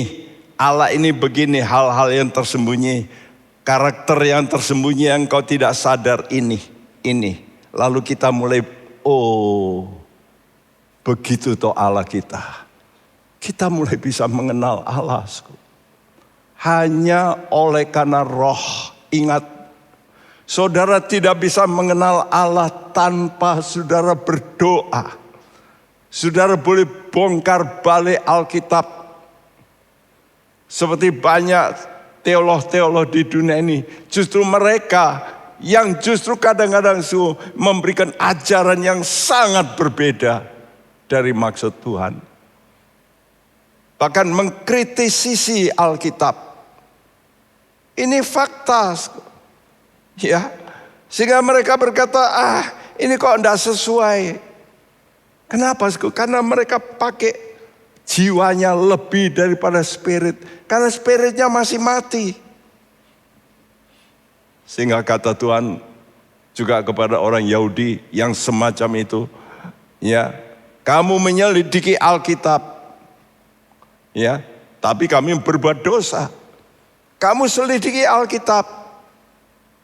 Allah ini begini, hal-hal yang tersembunyi. Karakter yang tersembunyi yang kau tidak sadar ini. Lalu kita mulai, oh begitu toh Allah kita. Kita mulai bisa mengenal Allah. Hanya oleh karena roh. Ingat, saudara tidak bisa mengenal Allah tanpa saudara berdoa. Saudara boleh bongkar balik Alkitab. Seperti banyak teolog-teolog di dunia ini, justru mereka yang justru kadang-kadang memberikan ajaran yang sangat berbeda dari maksud Tuhan. Bahkan mengkritisi Alkitab. Ini fakta. Ya. Sehingga mereka berkata, ini kok enggak sesuai. Kenapa? Karena mereka pakai jiwanya lebih daripada spirit. Karena spiritnya masih mati. Sehingga kata Tuhan juga kepada orang Yahudi yang semacam itu. Ya, kamu menyelidiki Alkitab. Ya, tapi kami berbuat dosa. Kamu selidiki Alkitab.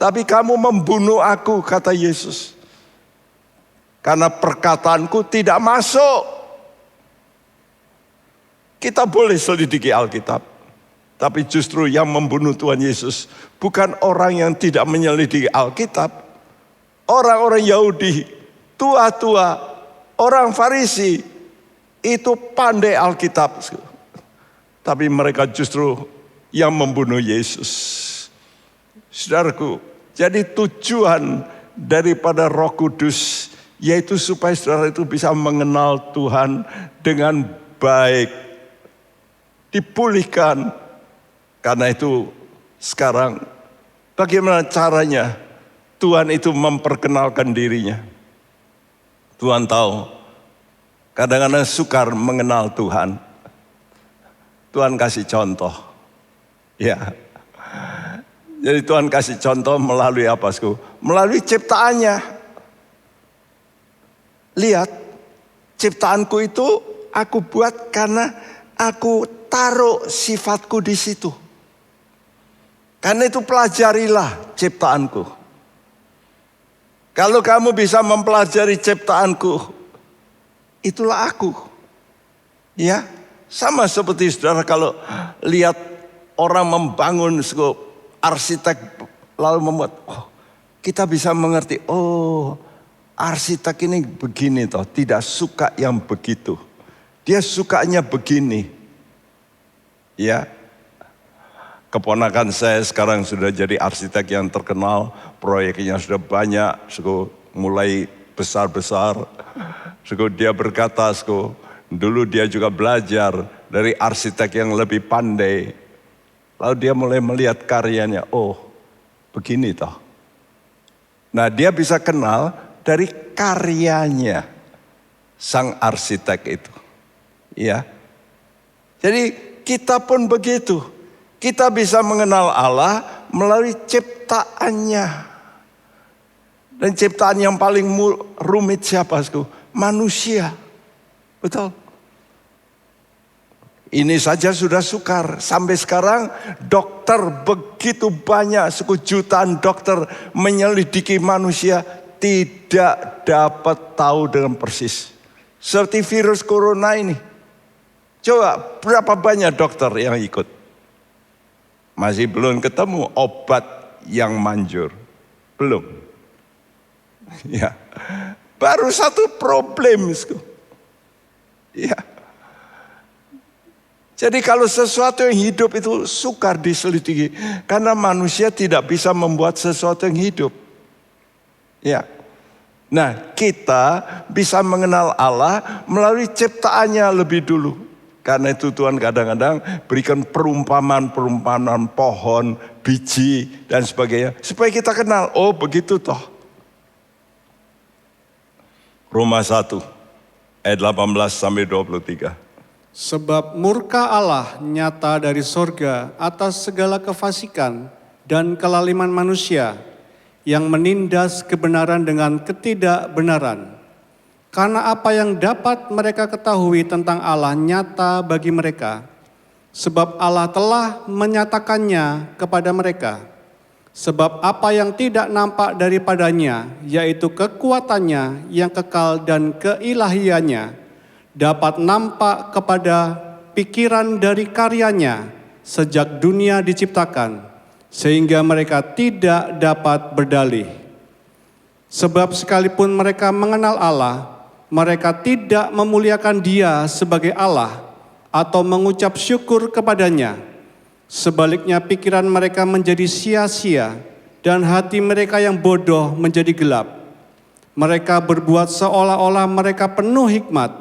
Tapi kamu membunuh aku, kata Yesus. Karena perkataanku tidak masuk. Kita boleh selidiki Alkitab. Tapi justru yang membunuh Tuhan Yesus bukan orang yang tidak menyelidiki Alkitab. Orang-orang Yahudi, tua-tua, orang Farisi, itu pandai Alkitab. Tapi mereka justru yang membunuh Yesus. Saudaraku, jadi tujuan daripada Roh Kudus, yaitu supaya saudara itu bisa mengenal Tuhan dengan baik. Dipulihkan. Karena itu sekarang bagaimana caranya Tuhan itu memperkenalkan dirinya. Tuhan tahu kadang-kadang sukar mengenal Tuhan. Tuhan kasih contoh. Ya. Jadi Tuhan kasih contoh melalui apa? Melalui ciptaannya. Lihat, ciptaanku itu aku buat karena aku taruh sifatku di situ. Karena itu pelajarilah ciptaanku. Kalau kamu bisa mempelajari ciptaanku, itulah aku. Ya, sama seperti saudara kalau lihat orang membangun, arsitek lalu membuat, kita bisa mengerti, arsitek ini begini toh, tidak suka yang begitu. Dia sukanya begini. Ya. Keponakan saya sekarang sudah jadi arsitek yang terkenal, proyeknya sudah banyak, mulai besar-besar. Dia berkata, dulu dia juga belajar dari arsitek yang lebih pandai. Lalu dia mulai melihat karyanya, begini toh. Nah, dia bisa kenal dari karyanya sang arsitek itu. Ya. Jadi kita pun begitu. Kita bisa mengenal Allah melalui ciptaannya. Dan ciptaan yang paling rumit siapa? Manusia. Betul. Ini saja sudah sukar. Sampai sekarang dokter begitu banyak, jutaan dokter menyelidiki manusia tidak dapat tahu dengan persis. Seperti virus corona ini. Coba berapa banyak dokter yang ikut? Masih belum ketemu obat yang manjur. Belum. Ya. Baru satu problem. Ya. Jadi kalau sesuatu yang hidup itu sukar diselidiki. Karena manusia tidak bisa membuat sesuatu yang hidup. Ya. Nah, kita bisa mengenal Allah melalui ciptaannya lebih dulu. Karena itu Tuhan kadang-kadang berikan perumpamaan pohon, biji dan sebagainya. Supaya kita kenal, begitu toh. Roma 1 ayat 18 sampai 23. Sebab murka Allah nyata dari sorga atas segala kefasikan dan kelaliman manusia yang menindas kebenaran dengan ketidakbenaran. Karena apa yang dapat mereka ketahui tentang Allah nyata bagi mereka, sebab Allah telah menyatakannya kepada mereka. Sebab apa yang tidak nampak daripadanya, yaitu kekuatannya yang kekal dan keilahiannya, dapat nampak kepada pikiran dari karyanya sejak dunia diciptakan, sehingga mereka tidak dapat berdalih. Sebab sekalipun mereka mengenal Allah, mereka tidak memuliakan Dia sebagai Allah atau mengucap syukur kepadanya. Sebaliknya pikiran mereka menjadi sia-sia dan hati mereka yang bodoh menjadi gelap. Mereka berbuat seolah-olah mereka penuh hikmat,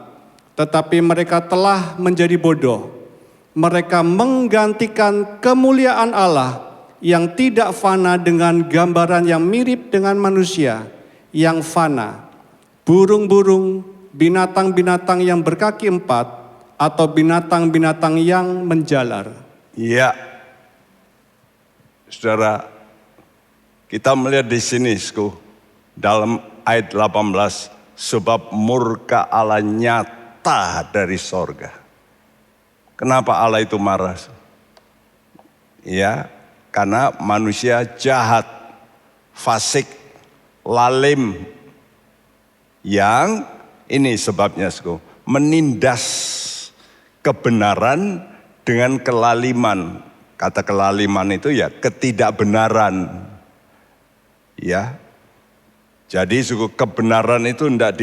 tetapi mereka telah menjadi bodoh. Mereka menggantikan kemuliaan Allah yang tidak fana dengan gambaran yang mirip dengan manusia yang fana. Burung-burung, binatang-binatang yang berkaki 4, atau binatang-binatang yang menjalar. Iya. Saudara, kita melihat di sini, dalam ayat 18, sebab murka Allah nyata dari sorga. Kenapa Allah itu marah? Ya, karena manusia jahat, fasik, lalim, yang ini sebabnya menindas kebenaran dengan kelaliman. Kata kelaliman itu ya ketidakbenaran. Ya. Jadi kebenaran itu tidak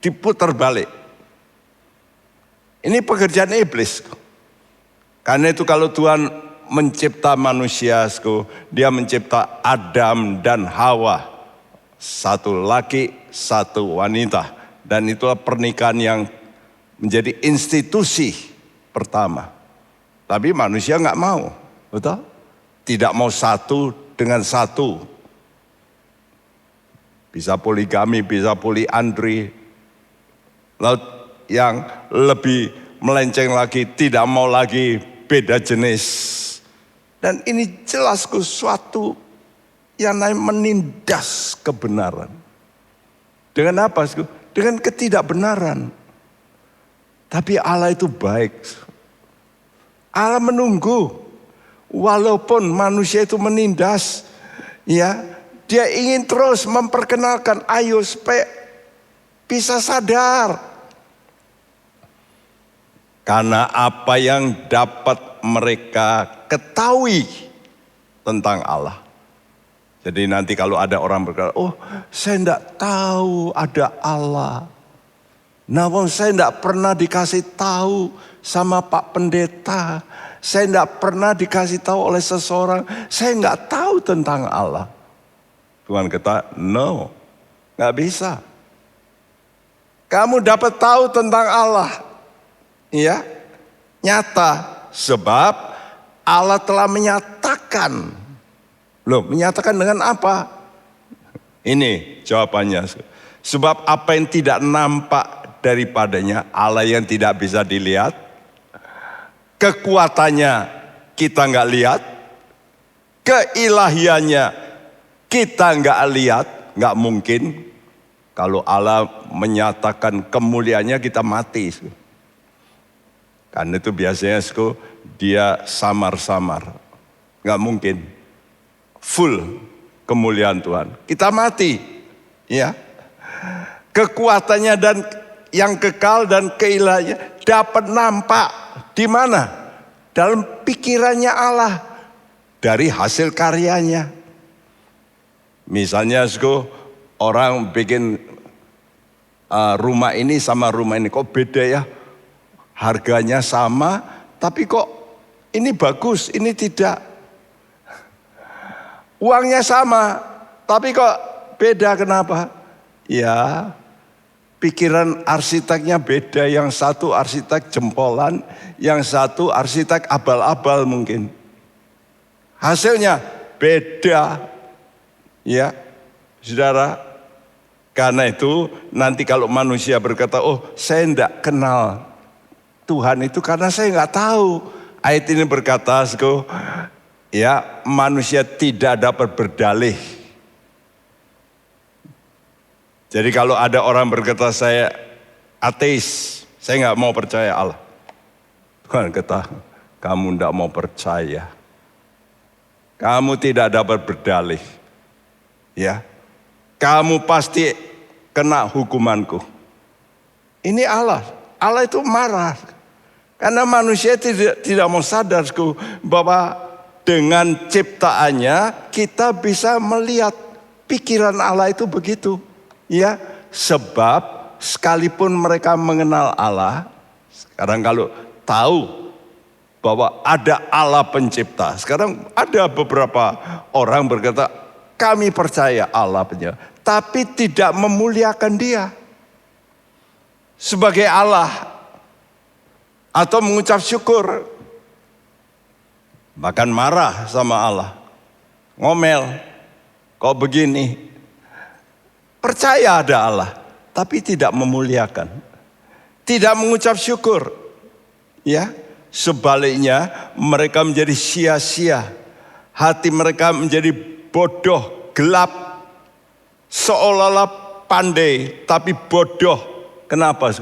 diputar balik. Ini pekerjaan iblis. Karena itu kalau Tuhan mencipta manusia, Dia mencipta Adam dan Hawa. Satu laki, satu wanita. Dan itulah pernikahan yang menjadi institusi pertama. Tapi manusia nggak mau, betul? Tidak mau satu dengan satu. Bisa poligami, bisa poliandri. Lalu yang lebih melenceng lagi, tidak mau lagi beda jenis. Dan ini jelas suatu yang menindas kebenaran. Dengan apa? Dengan ketidakbenaran. Tapi Allah itu baik. Allah menunggu. Walaupun manusia itu menindas, ya, Dia ingin terus memperkenalkan, ayo supaya bisa sadar. Karena apa yang dapat mereka ketahui tentang Allah. Jadi nanti kalau ada orang berkata, oh saya tidak tahu ada Allah. Nah, saya tidak pernah dikasih tahu sama Pak Pendeta. Saya tidak pernah dikasih tahu oleh seseorang. Saya nggak tahu tentang Allah. Tuhan kata, no, nggak bisa. Kamu dapat tahu tentang Allah, ya, nyata. Sebab Allah telah menyatakan. Loh, menyatakan dengan apa? Ini jawabannya. Sebab apa yang tidak nampak daripadanya, Allah yang tidak bisa dilihat, kekuatannya kita nggak lihat, keilahiannya kita nggak lihat, nggak mungkin. Kalau Allah menyatakan kemuliaannya kita mati. Karena itu biasanya dia samar-samar, nggak mungkin full kemuliaan Tuhan. Kita mati, ya. Kekuatannya dan yang kekal dan keilahiannya dapat nampak di mana? Dalam pikirannya Allah, dari hasil karyanya. Misalnya orang bikin rumah ini sama rumah ini, kok beda ya? Harganya sama, tapi kok ini bagus, ini tidak. Uangnya sama, tapi kok beda, kenapa? Ya, pikiran arsiteknya beda, yang satu arsitek jempolan, yang satu arsitek abal-abal mungkin. Hasilnya beda, ya saudara. Karena itu nanti kalau manusia berkata, oh saya tidak kenal Tuhan itu karena saya nggak tahu. Ayat ini berkata, ya manusia tidak dapat berdalih. Jadi kalau ada orang berkata saya ateis, saya nggak mau percaya Allah. Tuhan kata, kamu tidak mau percaya. Kamu tidak dapat berdalih. Ya, kamu pasti kena hukumanku. Ini Allah. Allah itu marah. Karena manusia tidak mau sadar bahwa dengan ciptaannya kita bisa melihat pikiran Allah itu begitu. Ya, sebab sekalipun mereka mengenal Allah, sekarang kalau tahu bahwa ada Allah pencipta. Sekarang ada beberapa orang berkata, kami percaya Allah pencipta, tapi tidak memuliakan dia sebagai Allah atau mengucap syukur. Bahkan marah sama Allah, ngomel, kok begini? Percaya ada Allah, tapi tidak memuliakan, tidak mengucap syukur. Ya, sebaliknya mereka menjadi sia-sia, hati mereka menjadi bodoh, gelap, seolah-olah pandai, tapi bodoh. Kenapa?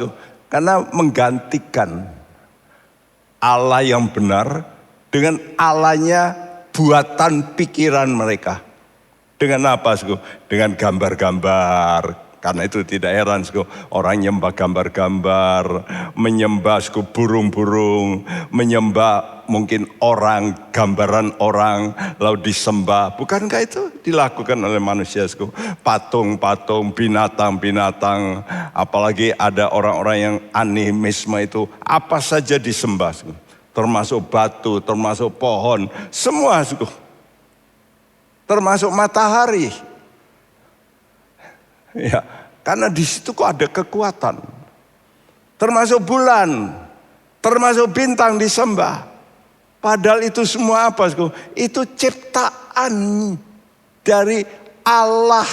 Karena menggantikan Allah yang benar dengan Allahnya buatan pikiran mereka. Dengan apa? Dengan gambar-gambar. Karena itu tidak heran orang menyembah gambar-gambar, menyembah burung-burung, menyembah mungkin orang, gambaran orang, lalu disembah. Bukankah itu dilakukan oleh manusia? Patung-patung, binatang-binatang, apalagi ada orang-orang yang animisme itu, apa saja disembah. Termasuk batu, termasuk pohon, semua. Termasuk matahari. Ya, karena di situ kok ada kekuatan. Termasuk bulan, termasuk bintang disembah. Padahal itu semua apa? Itu ciptaan dari Allah.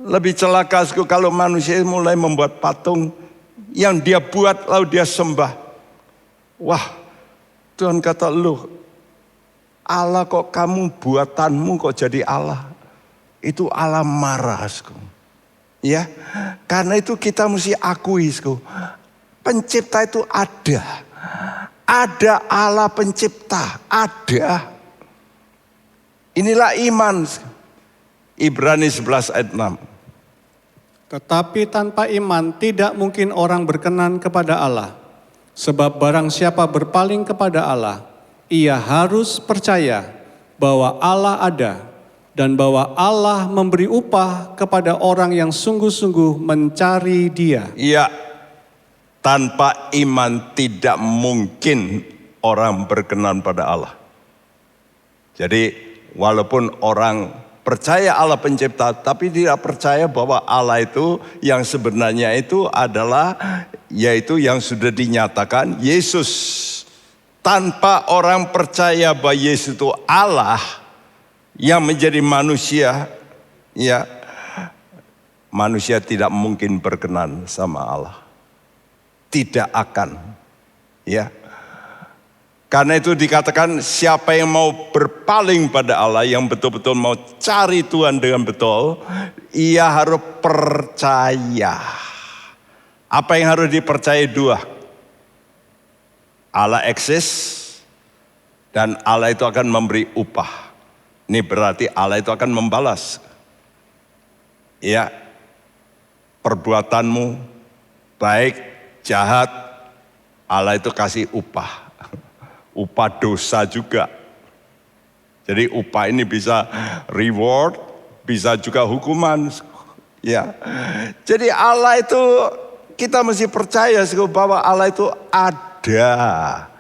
Lebih celaka kalau manusia mulai membuat patung yang dia buat lalu dia sembah. Wah, Tuhan kata, lu Allah kok kamu buatanmu kok jadi Allah. Itu Allah marah. Ya, karena itu kita mesti akui. Pencipta itu ada. Ada Allah pencipta. Ada. Inilah iman. Ibrani 11 ayat 6. Tetapi tanpa iman tidak mungkin orang berkenan kepada Allah. Sebab barang siapa berpaling kepada Allah, ia harus percaya bahwa Allah ada dan bahwa Allah memberi upah kepada orang yang sungguh-sungguh mencari Dia. Ya, tanpa iman tidak mungkin orang berkenan pada Allah. Jadi walaupun orang percaya Allah pencipta, tapi tidak percaya bahwa Allah itu yang sebenarnya itu adalah yaitu yang sudah dinyatakan Yesus. Tanpa orang percaya bahwa Yesus itu Allah yang menjadi manusia, ya manusia tidak mungkin berkenan sama Allah. Tidak akan, ya. Karena itu dikatakan siapa yang mau berpaling pada Allah, yang betul-betul mau cari Tuhan dengan betul, ia harus percaya. Apa yang harus dipercaya? Dua. Allah eksis dan Allah itu akan memberi upah. Ini berarti Allah itu akan membalas. Ya, perbuatanmu baik, jahat, Allah itu kasih upah. Upah dosa juga. Jadi upah ini bisa reward, bisa juga hukuman. Ya. Jadi Allah itu kita mesti percaya bahwa Allah itu ada,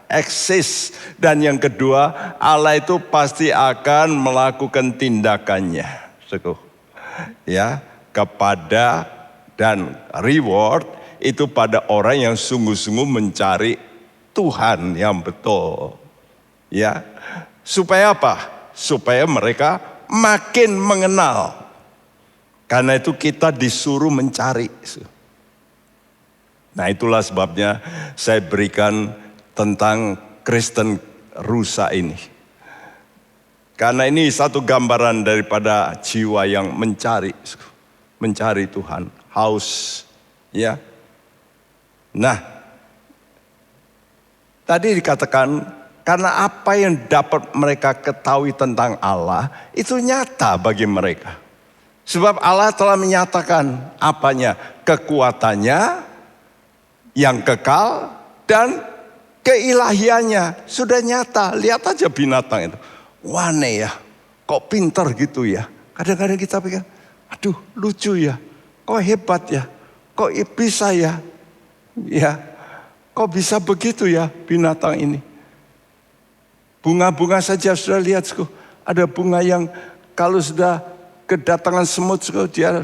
eksis. Dan yang kedua, Allah itu pasti akan melakukan tindakannya. Ya, kepada dan reward itu pada orang yang sungguh-sungguh mencari Tuhan yang betul. Ya. Supaya apa? Supaya mereka makin mengenal. Karena itu kita disuruh mencari. Nah, itulah sebabnya saya berikan tentang Kristen rusa ini. Karena ini satu gambaran daripada jiwa yang mencari Tuhan, haus, ya. Nah, tadi dikatakan karena apa yang dapat mereka ketahui tentang Allah itu nyata bagi mereka. Sebab Allah telah menyatakan apanya? Kekuatannya yang kekal dan keilahiannya sudah nyata. Lihat aja binatang itu. Wane ya, kok pintar gitu ya. Kadang-kadang kita pikir, aduh lucu ya, kok hebat ya, kok bisa ya. Ya, kok bisa begitu ya binatang ini. Bunga-bunga saja sudah lihat, ada bunga yang kalau sudah kedatangan semut, dia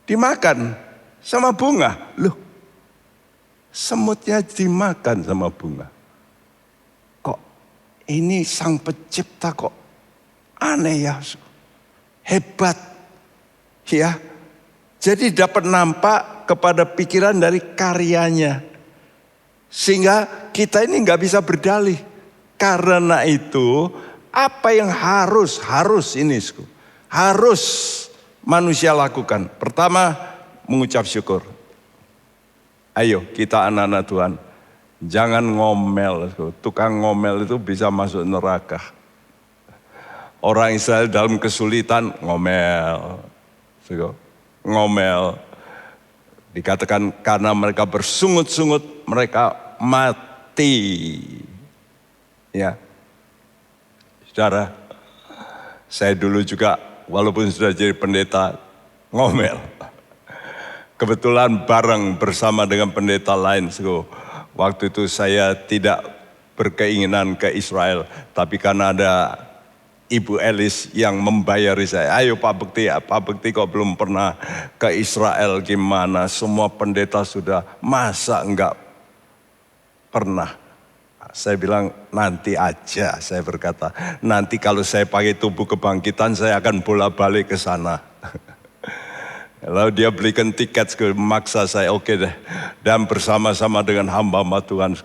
dimakan sama bunga. Loh, semutnya dimakan sama bunga. Kok ini sang pencipta kok aneh ya, hebat ya. Jadi dapat nampak kepada pikiran dari karyanya. Sehingga kita ini nggak bisa berdalih. Karena itu apa yang harus manusia lakukan. Pertama, mengucap syukur. Ayo kita anak-anak Tuhan, jangan ngomel. Tukang ngomel itu bisa masuk neraka. Orang Israel dalam kesulitan ngomel. Dikatakan karena mereka bersungut-sungut, mereka mati. Ya, saudara, saya dulu juga walaupun sudah jadi pendeta ngomel. Kebetulan bareng bersama dengan pendeta lain. Waktu itu saya tidak berkeinginan ke Israel, tapi karena ada Ibu Elis yang membayari saya. Ayo Pak Bekti kok belum pernah ke Israel gimana? Semua pendeta sudah, masa enggak pernah? Saya bilang nanti aja, saya berkata. Nanti kalau saya pakai tubuh kebangkitan saya akan bolak-balik ke sana. Lalu dia belikan tiket, maksa saya, oke deh. Dan bersama-sama dengan hamba-hamba Tuhan,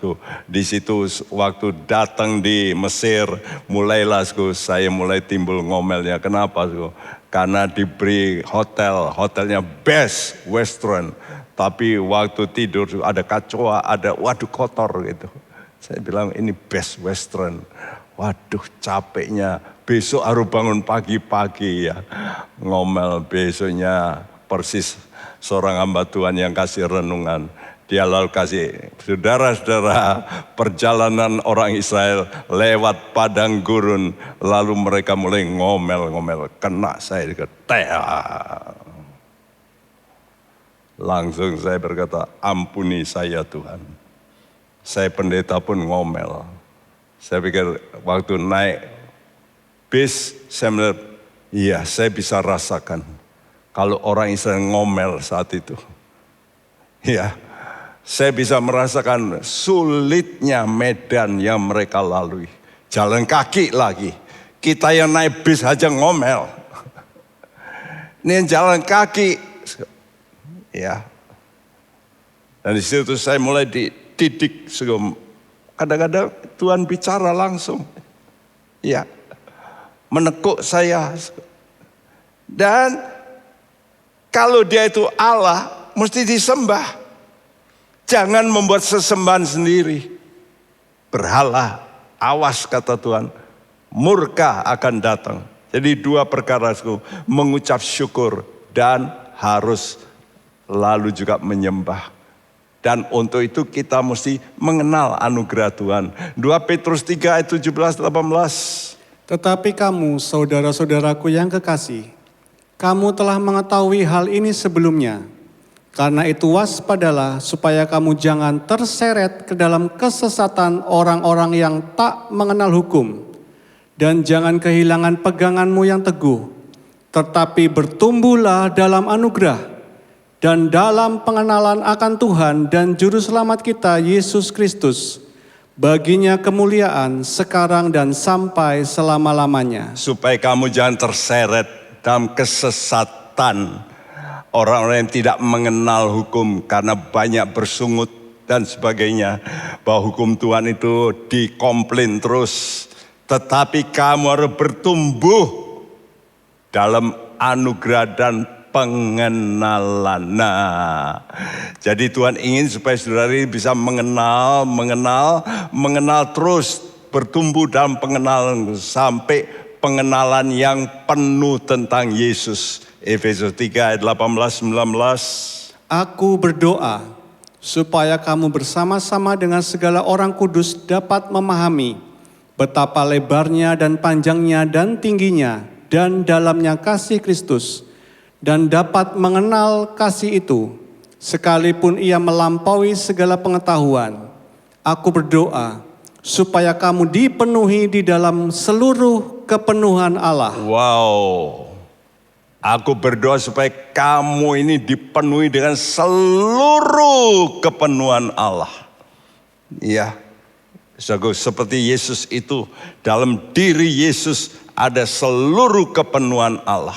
di situ waktu datang di Mesir, mulailah saya mulai timbul ngomelnya. Kenapa? Karena diberi hotelnya best western. Tapi waktu tidur ada kacoa, ada waduh kotor gitu. Saya bilang ini best western. Waduh capeknya, besok harus bangun pagi-pagi ya. Ngomel besoknya. Persis seorang hamba Tuhan yang kasih renungan. Dia lalu kasih, saudara-saudara, perjalanan orang Israel lewat padang gurun, lalu mereka mulai ngomel-ngomel, kena saya diketek. Langsung saya berkata, ampuni saya Tuhan. Saya pendeta pun ngomel. Saya pikir waktu naik bis, saya melihat, iya saya bisa rasakan kalau orang Israel ngomel saat itu. Iya. Saya bisa merasakan sulitnya medan yang mereka lalui. Jalan kaki lagi. Kita yang naik bis aja ngomel. Ini yang jalan kaki. Ya. Dan di situ saya mulai dididik. Kadang-kadang Tuhan bicara langsung. Ya. Menekuk saya. Dan kalau dia itu Allah, mesti disembah. Jangan membuat sesembahan sendiri. Berhala, awas kata Tuhan, murka akan datang. Jadi dua perkara, mengucap syukur dan harus lalu juga menyembah. Dan untuk itu kita mesti mengenal anugerah Tuhan. 2 Petrus 3 ayat 17-18. Tetapi kamu, saudara-saudaraku yang kekasih, kamu telah mengetahui hal ini sebelumnya. Karena itu waspadalah supaya kamu jangan terseret ke dalam kesesatan orang-orang yang tak mengenal hukum. Dan jangan kehilangan peganganmu yang teguh. Tetapi bertumbuhlah dalam anugerah dan dalam pengenalan akan Tuhan dan Juru Selamat kita Yesus Kristus. Baginya kemuliaan sekarang dan sampai selama-lamanya. Supaya kamu jangan terseret dalam kesesatan orang-orang yang tidak mengenal hukum karena banyak bersungut dan sebagainya. Bahwa hukum Tuhan itu dikomplain terus. Tetapi kamu harus bertumbuh dalam anugerah dan pengenalan. Nah, jadi Tuhan ingin supaya saudara ini bisa mengenal terus. Bertumbuh dalam pengenalan sampai pengenalan yang penuh tentang Yesus. Efesus 3 ayat 18-19. Aku berdoa supaya kamu bersama-sama dengan segala orang kudus dapat memahami betapa lebarnya dan panjangnya dan tingginya dan dalamnya kasih Kristus, dan dapat mengenal kasih itu sekalipun ia melampaui segala pengetahuan. Aku berdoa supaya kamu dipenuhi di dalam seluruh kepenuhan Allah. Wow. Aku berdoa supaya kamu ini dipenuhi dengan seluruh kepenuhan Allah. Ya, seperti Yesus itu, dalam diri Yesus ada seluruh kepenuhan Allah.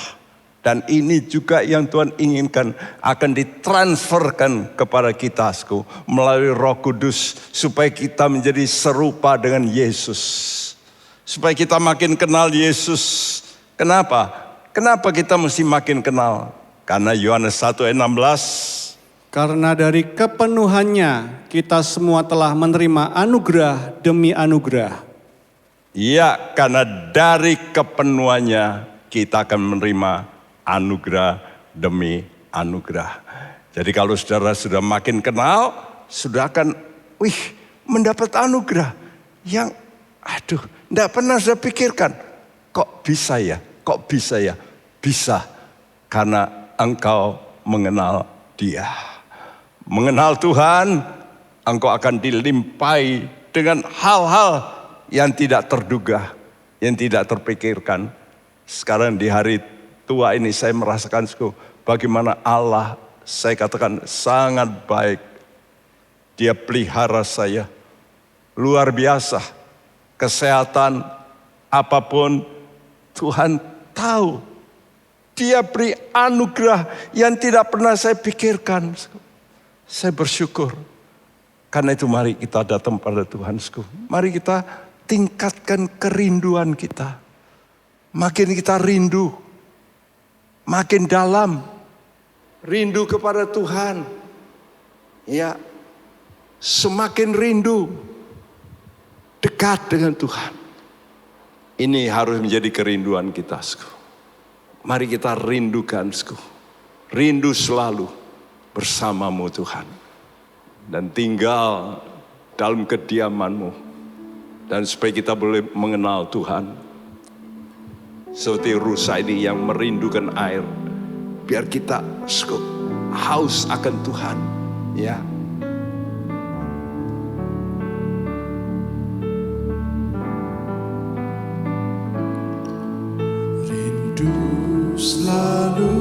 Dan ini juga yang Tuhan inginkan akan ditransferkan kepada kita melalui Roh Kudus. Supaya kita menjadi serupa dengan Yesus. Supaya kita makin kenal Yesus. Kenapa? Kenapa kita mesti makin kenal? Karena Yohanes 1 ayat 16. Karena dari kepenuhannya kita semua telah menerima anugerah demi anugerah. Iya, karena dari kepenuhannya kita akan menerima anugerah demi anugerah. Jadi kalau saudara sudah makin kenal, sudah akan mendapat anugerah yang tidak pernah saya pikirkan. Kok bisa ya? Kok bisa ya? Bisa, karena engkau mengenal Dia. Mengenal Tuhan, engkau akan dilimpahi dengan hal-hal yang tidak terduga, yang tidak terpikirkan. Sekarang di hari tua ini saya merasakan bagaimana Allah, saya katakan sangat baik. Dia pelihara saya, luar biasa. Kesehatan, apapun, Tuhan tahu. Dia beri anugerah yang tidak pernah saya pikirkan. Saya bersyukur. Karena itu mari kita datang pada Tuhan. Mari kita tingkatkan kerinduan kita. Makin kita rindu. Makin dalam. Rindu kepada Tuhan. Ya. Semakin rindu. Dekat dengan Tuhan. Ini harus menjadi kerinduan kita. Mari kita rindukan. Rindu selalu bersamamu Tuhan. dan tinggal dalam kediaman-Mu. Dan supaya kita boleh mengenal Tuhan. Seperti rusa ini yang merindukan air. Biar kita haus akan Tuhan. Ya. Rindu selalu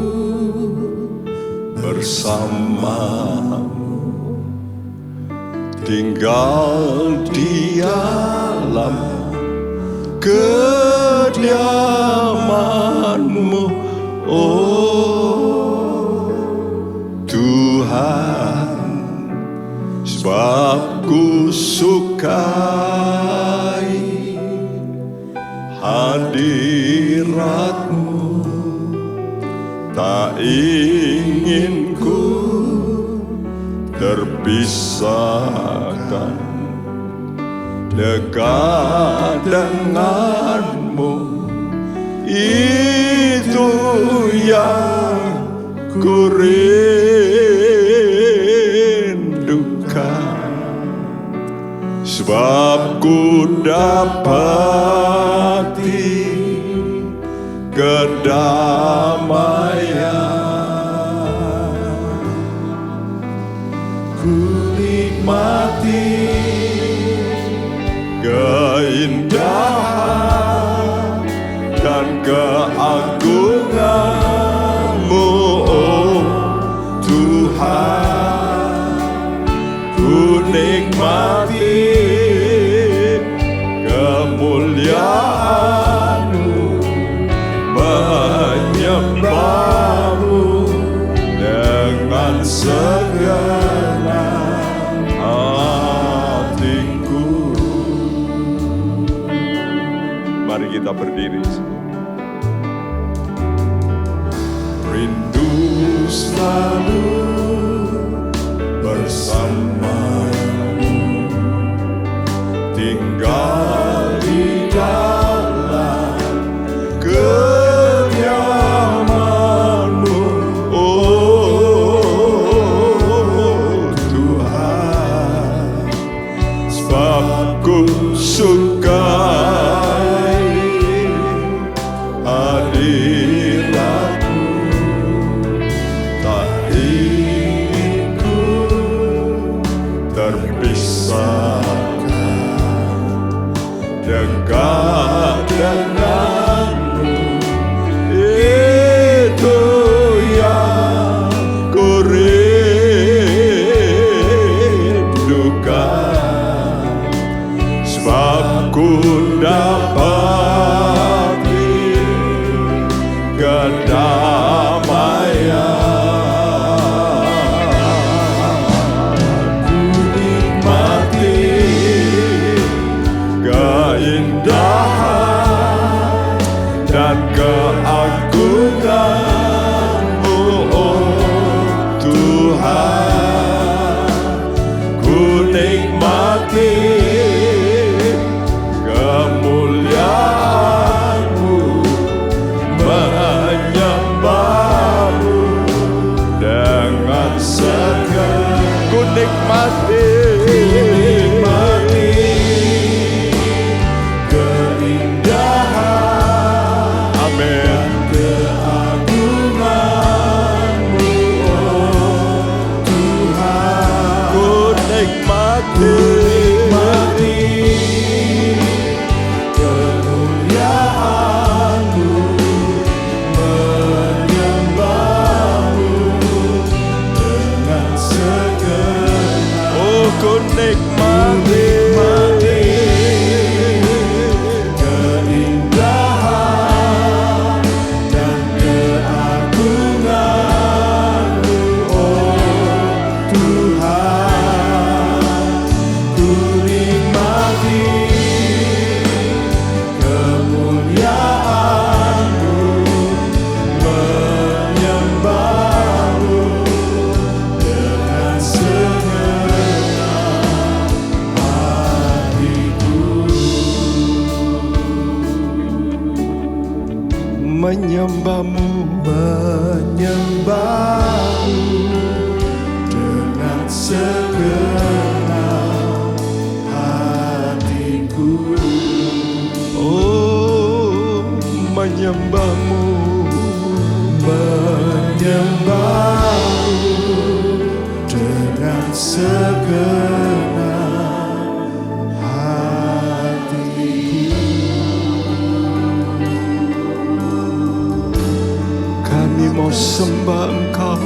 bersamamu, tinggal di dalam kediaman-Mu, oh Tuhan, sebab ku sukai hadirat-Mu, tak ingin ku terpisahkan dekat denganmu. Itu yang ku rindukan, sebab ku dapati kedamaian. Ku nikmati keindahan dan keagungan-Mu, oh Tuhan. Ku nikmati kemuliaan-Mu, menyembah-Mu dengan segenap hatiku. Mari kita berdiri. Rindu selalu bersamamu, tinggal di dalam kediaman-Mu, oh Tuhan, sebab ku sukai hadirat-Mu, tak ingin ku terpisahkan dekat denganmu. Itu yang ku rindukan, sebab ku dapati kedamaian. Ku nikmati keindahan dan keagungan-Mu, oh Tuhan. Ku nikmati kemuliaan-Mu, menyembah-Mu dengan segenap. Ku nikmati keindahan, amin, keagungan-Mu, oh Tuhan. Ku nikmati kemuliaan-Mu, menyembah-Mu dengan segenap. Oh, ku nikmati keindahan dan keagungan-Mu, oh Tuhan. Ku nikmati kemuliaan-Mu, menyembah-Mu dengan segenap hatiku. Menyembah-Mu dengan dengan segenap hatiku. Oh, menyembahmu, dengan segenap hatiku. kami mau sembah Engkau.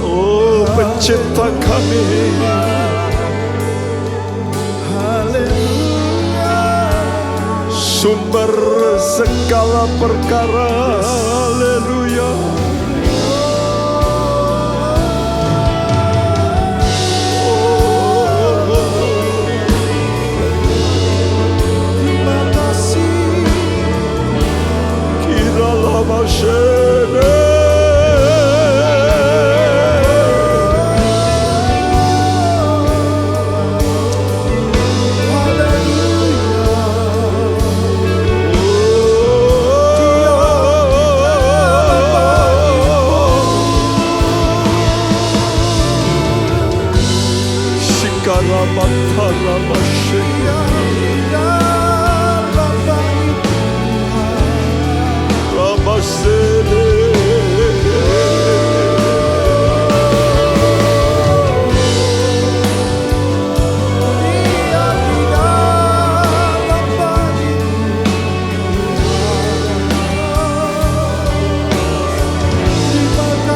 Oh, pencipta kami, sumber segala perkara. Haleluya. Terima kasih. Kira lama shene.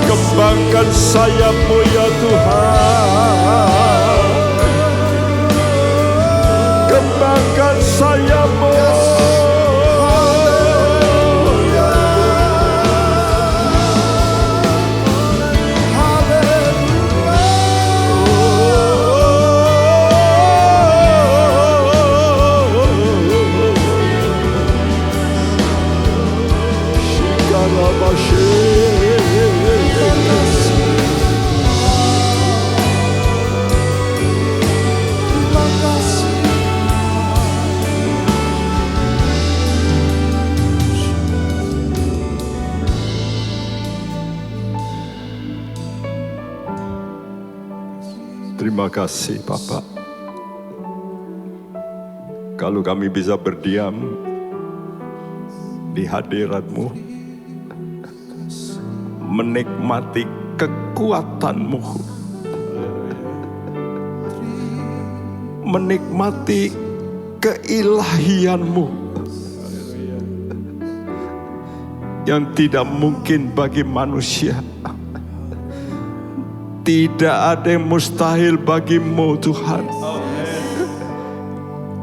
Kembangkan sayapmu ya Tuhan, kembangkan sayapmu. Terima kasih Bapak. Kalau kami bisa berdiam di hadirat-Mu, menikmati kekuatan-Mu, menikmati keilahian-Mu yang tidak mungkin bagi manusia. Tidak ada yang mustahil bagi-Mu Tuhan.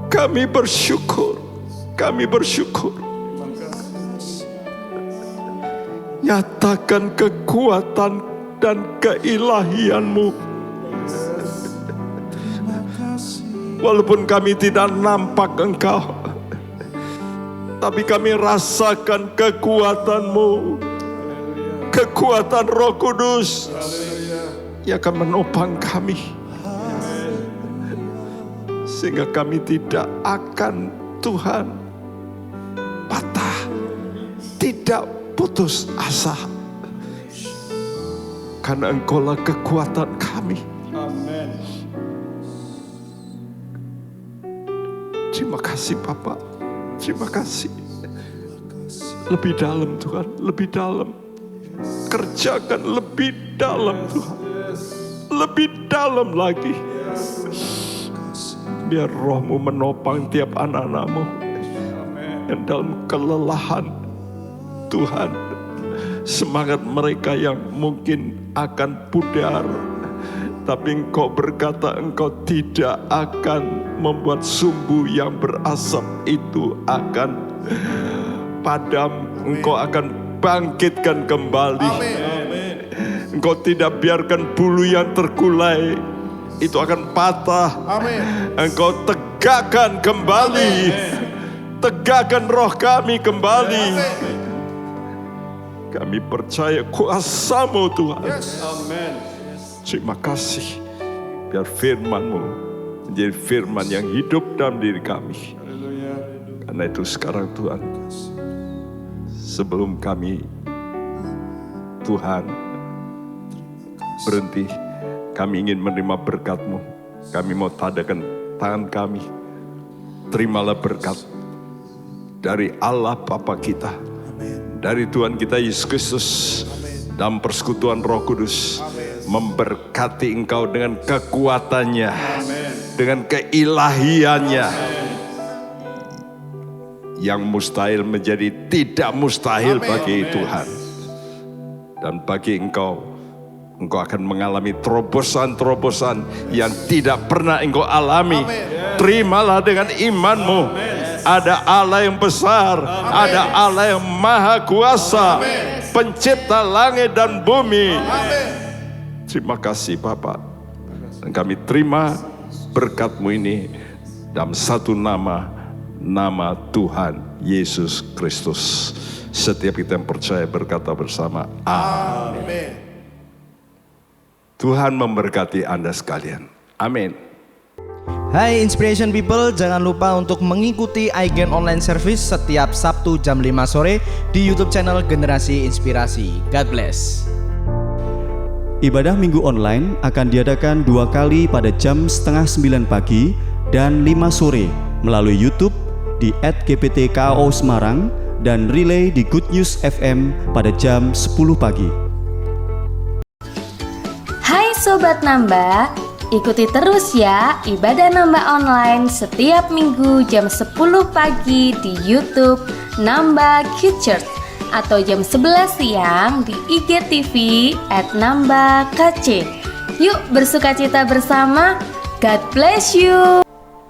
Kami bersyukur, kami bersyukur. Nyatakan kekuatan dan keilahian-Mu. Walaupun kami tidak nampak Engkau, tapi kami rasakan kekuatan-Mu, kekuatan Roh Kudus yang akan menopang kami, sehingga kami tidak akan Tuhan patah, tidak putus asa, karena Engkaulah kekuatan kami. Amin. Terima kasih Bapak, terima kasih. Lebih dalam Tuhan, lebih dalam. Kerjakan lebih dalam Tuhan. Lebih dalam lagi. Biar Roh-Mu menopang tiap anak-anak-Mu yang dalam kelelahan Tuhan. Semangat mereka yang mungkin akan pudar, tapi Engkau berkata Engkau tidak akan membuat sumbu yang berasap itu akan padam. Engkau akan bangkitkan kembali. Engkau tidak biarkan bulu yang terkulai itu akan patah. Amin. Engkau tegakkan kembali. Tegakkan roh kami kembali. Kami percaya kuasa-Mu Tuhan. Amin. Terima kasih. Biar firman-Mu menjadi firman yang hidup dalam diri kami. Karena itu sekarang Tuhan, sebelum kami, Tuhan, berhenti, kami ingin menerima berkat-Mu. Kami mau tadakan tangan kami. Terimalah berkat dari Allah Bapa kita, dari Tuhan kita Yesus Kristus, dalam persekutuan Roh Kudus, memberkati engkau dengan kekuatannya, dengan keilahiannya, yang mustahil menjadi tidak mustahil bagi Tuhan. Dan bagi engkau akan mengalami terobosan-terobosan yang tidak pernah engkau alami. Terimalah dengan imanmu. Ada Allah yang besar, ada Allah yang maha kuasa, pencipta langit dan bumi. Terima kasih Bapa. Dan kami terima berkat-Mu ini dalam satu nama, nama Tuhan Yesus Kristus. Setiap kita yang percaya berkata bersama, amin. Tuhan memberkati Anda sekalian. Amin. Hai Inspiration People, jangan lupa untuk mengikuti iGen Online Service setiap Sabtu jam 5 sore di YouTube channel Generasi Inspirasi. God bless. Ibadah Minggu Online akan diadakan 2 kali pada jam 8:30 pagi dan 5 sore melalui YouTube di @gptkao Semarang dan relay di Good News FM pada jam 10 pagi. Hai Sobat Nambah, ikuti terus ya ibadah Nambah online setiap minggu jam 10 pagi di YouTube Nambah Kids Church atau jam 11 siang di IGTV @nambahkc. Yuk bersukacita bersama, God bless you.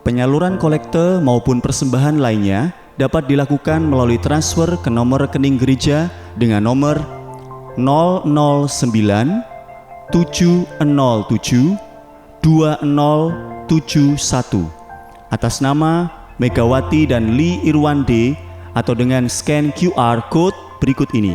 Penyaluran kolekte maupun persembahan lainnya dapat dilakukan melalui transfer ke nomor rekening gereja dengan nomor 009 707 2071 atas nama Megawati dan Lee Irwande atau dengan scan QR Code berikut ini.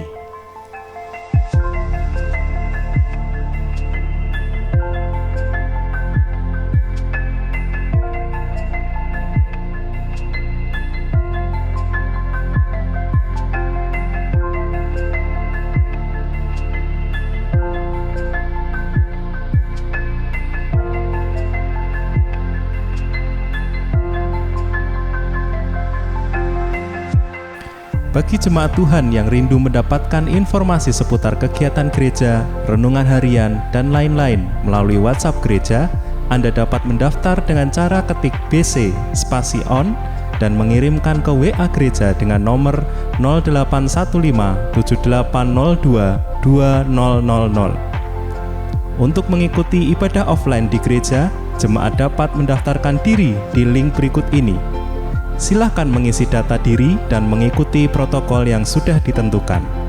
Bagi jemaat Tuhan yang rindu mendapatkan informasi seputar kegiatan gereja, renungan harian, dan lain-lain melalui WhatsApp gereja, Anda dapat mendaftar dengan cara ketik BC spasi on dan mengirimkan ke WA gereja dengan nomor 0815 7802 2000. Untuk mengikuti ibadah offline di gereja, jemaat dapat mendaftarkan diri di link berikut ini. Silakan mengisi data diri dan mengikuti protokol yang sudah ditentukan.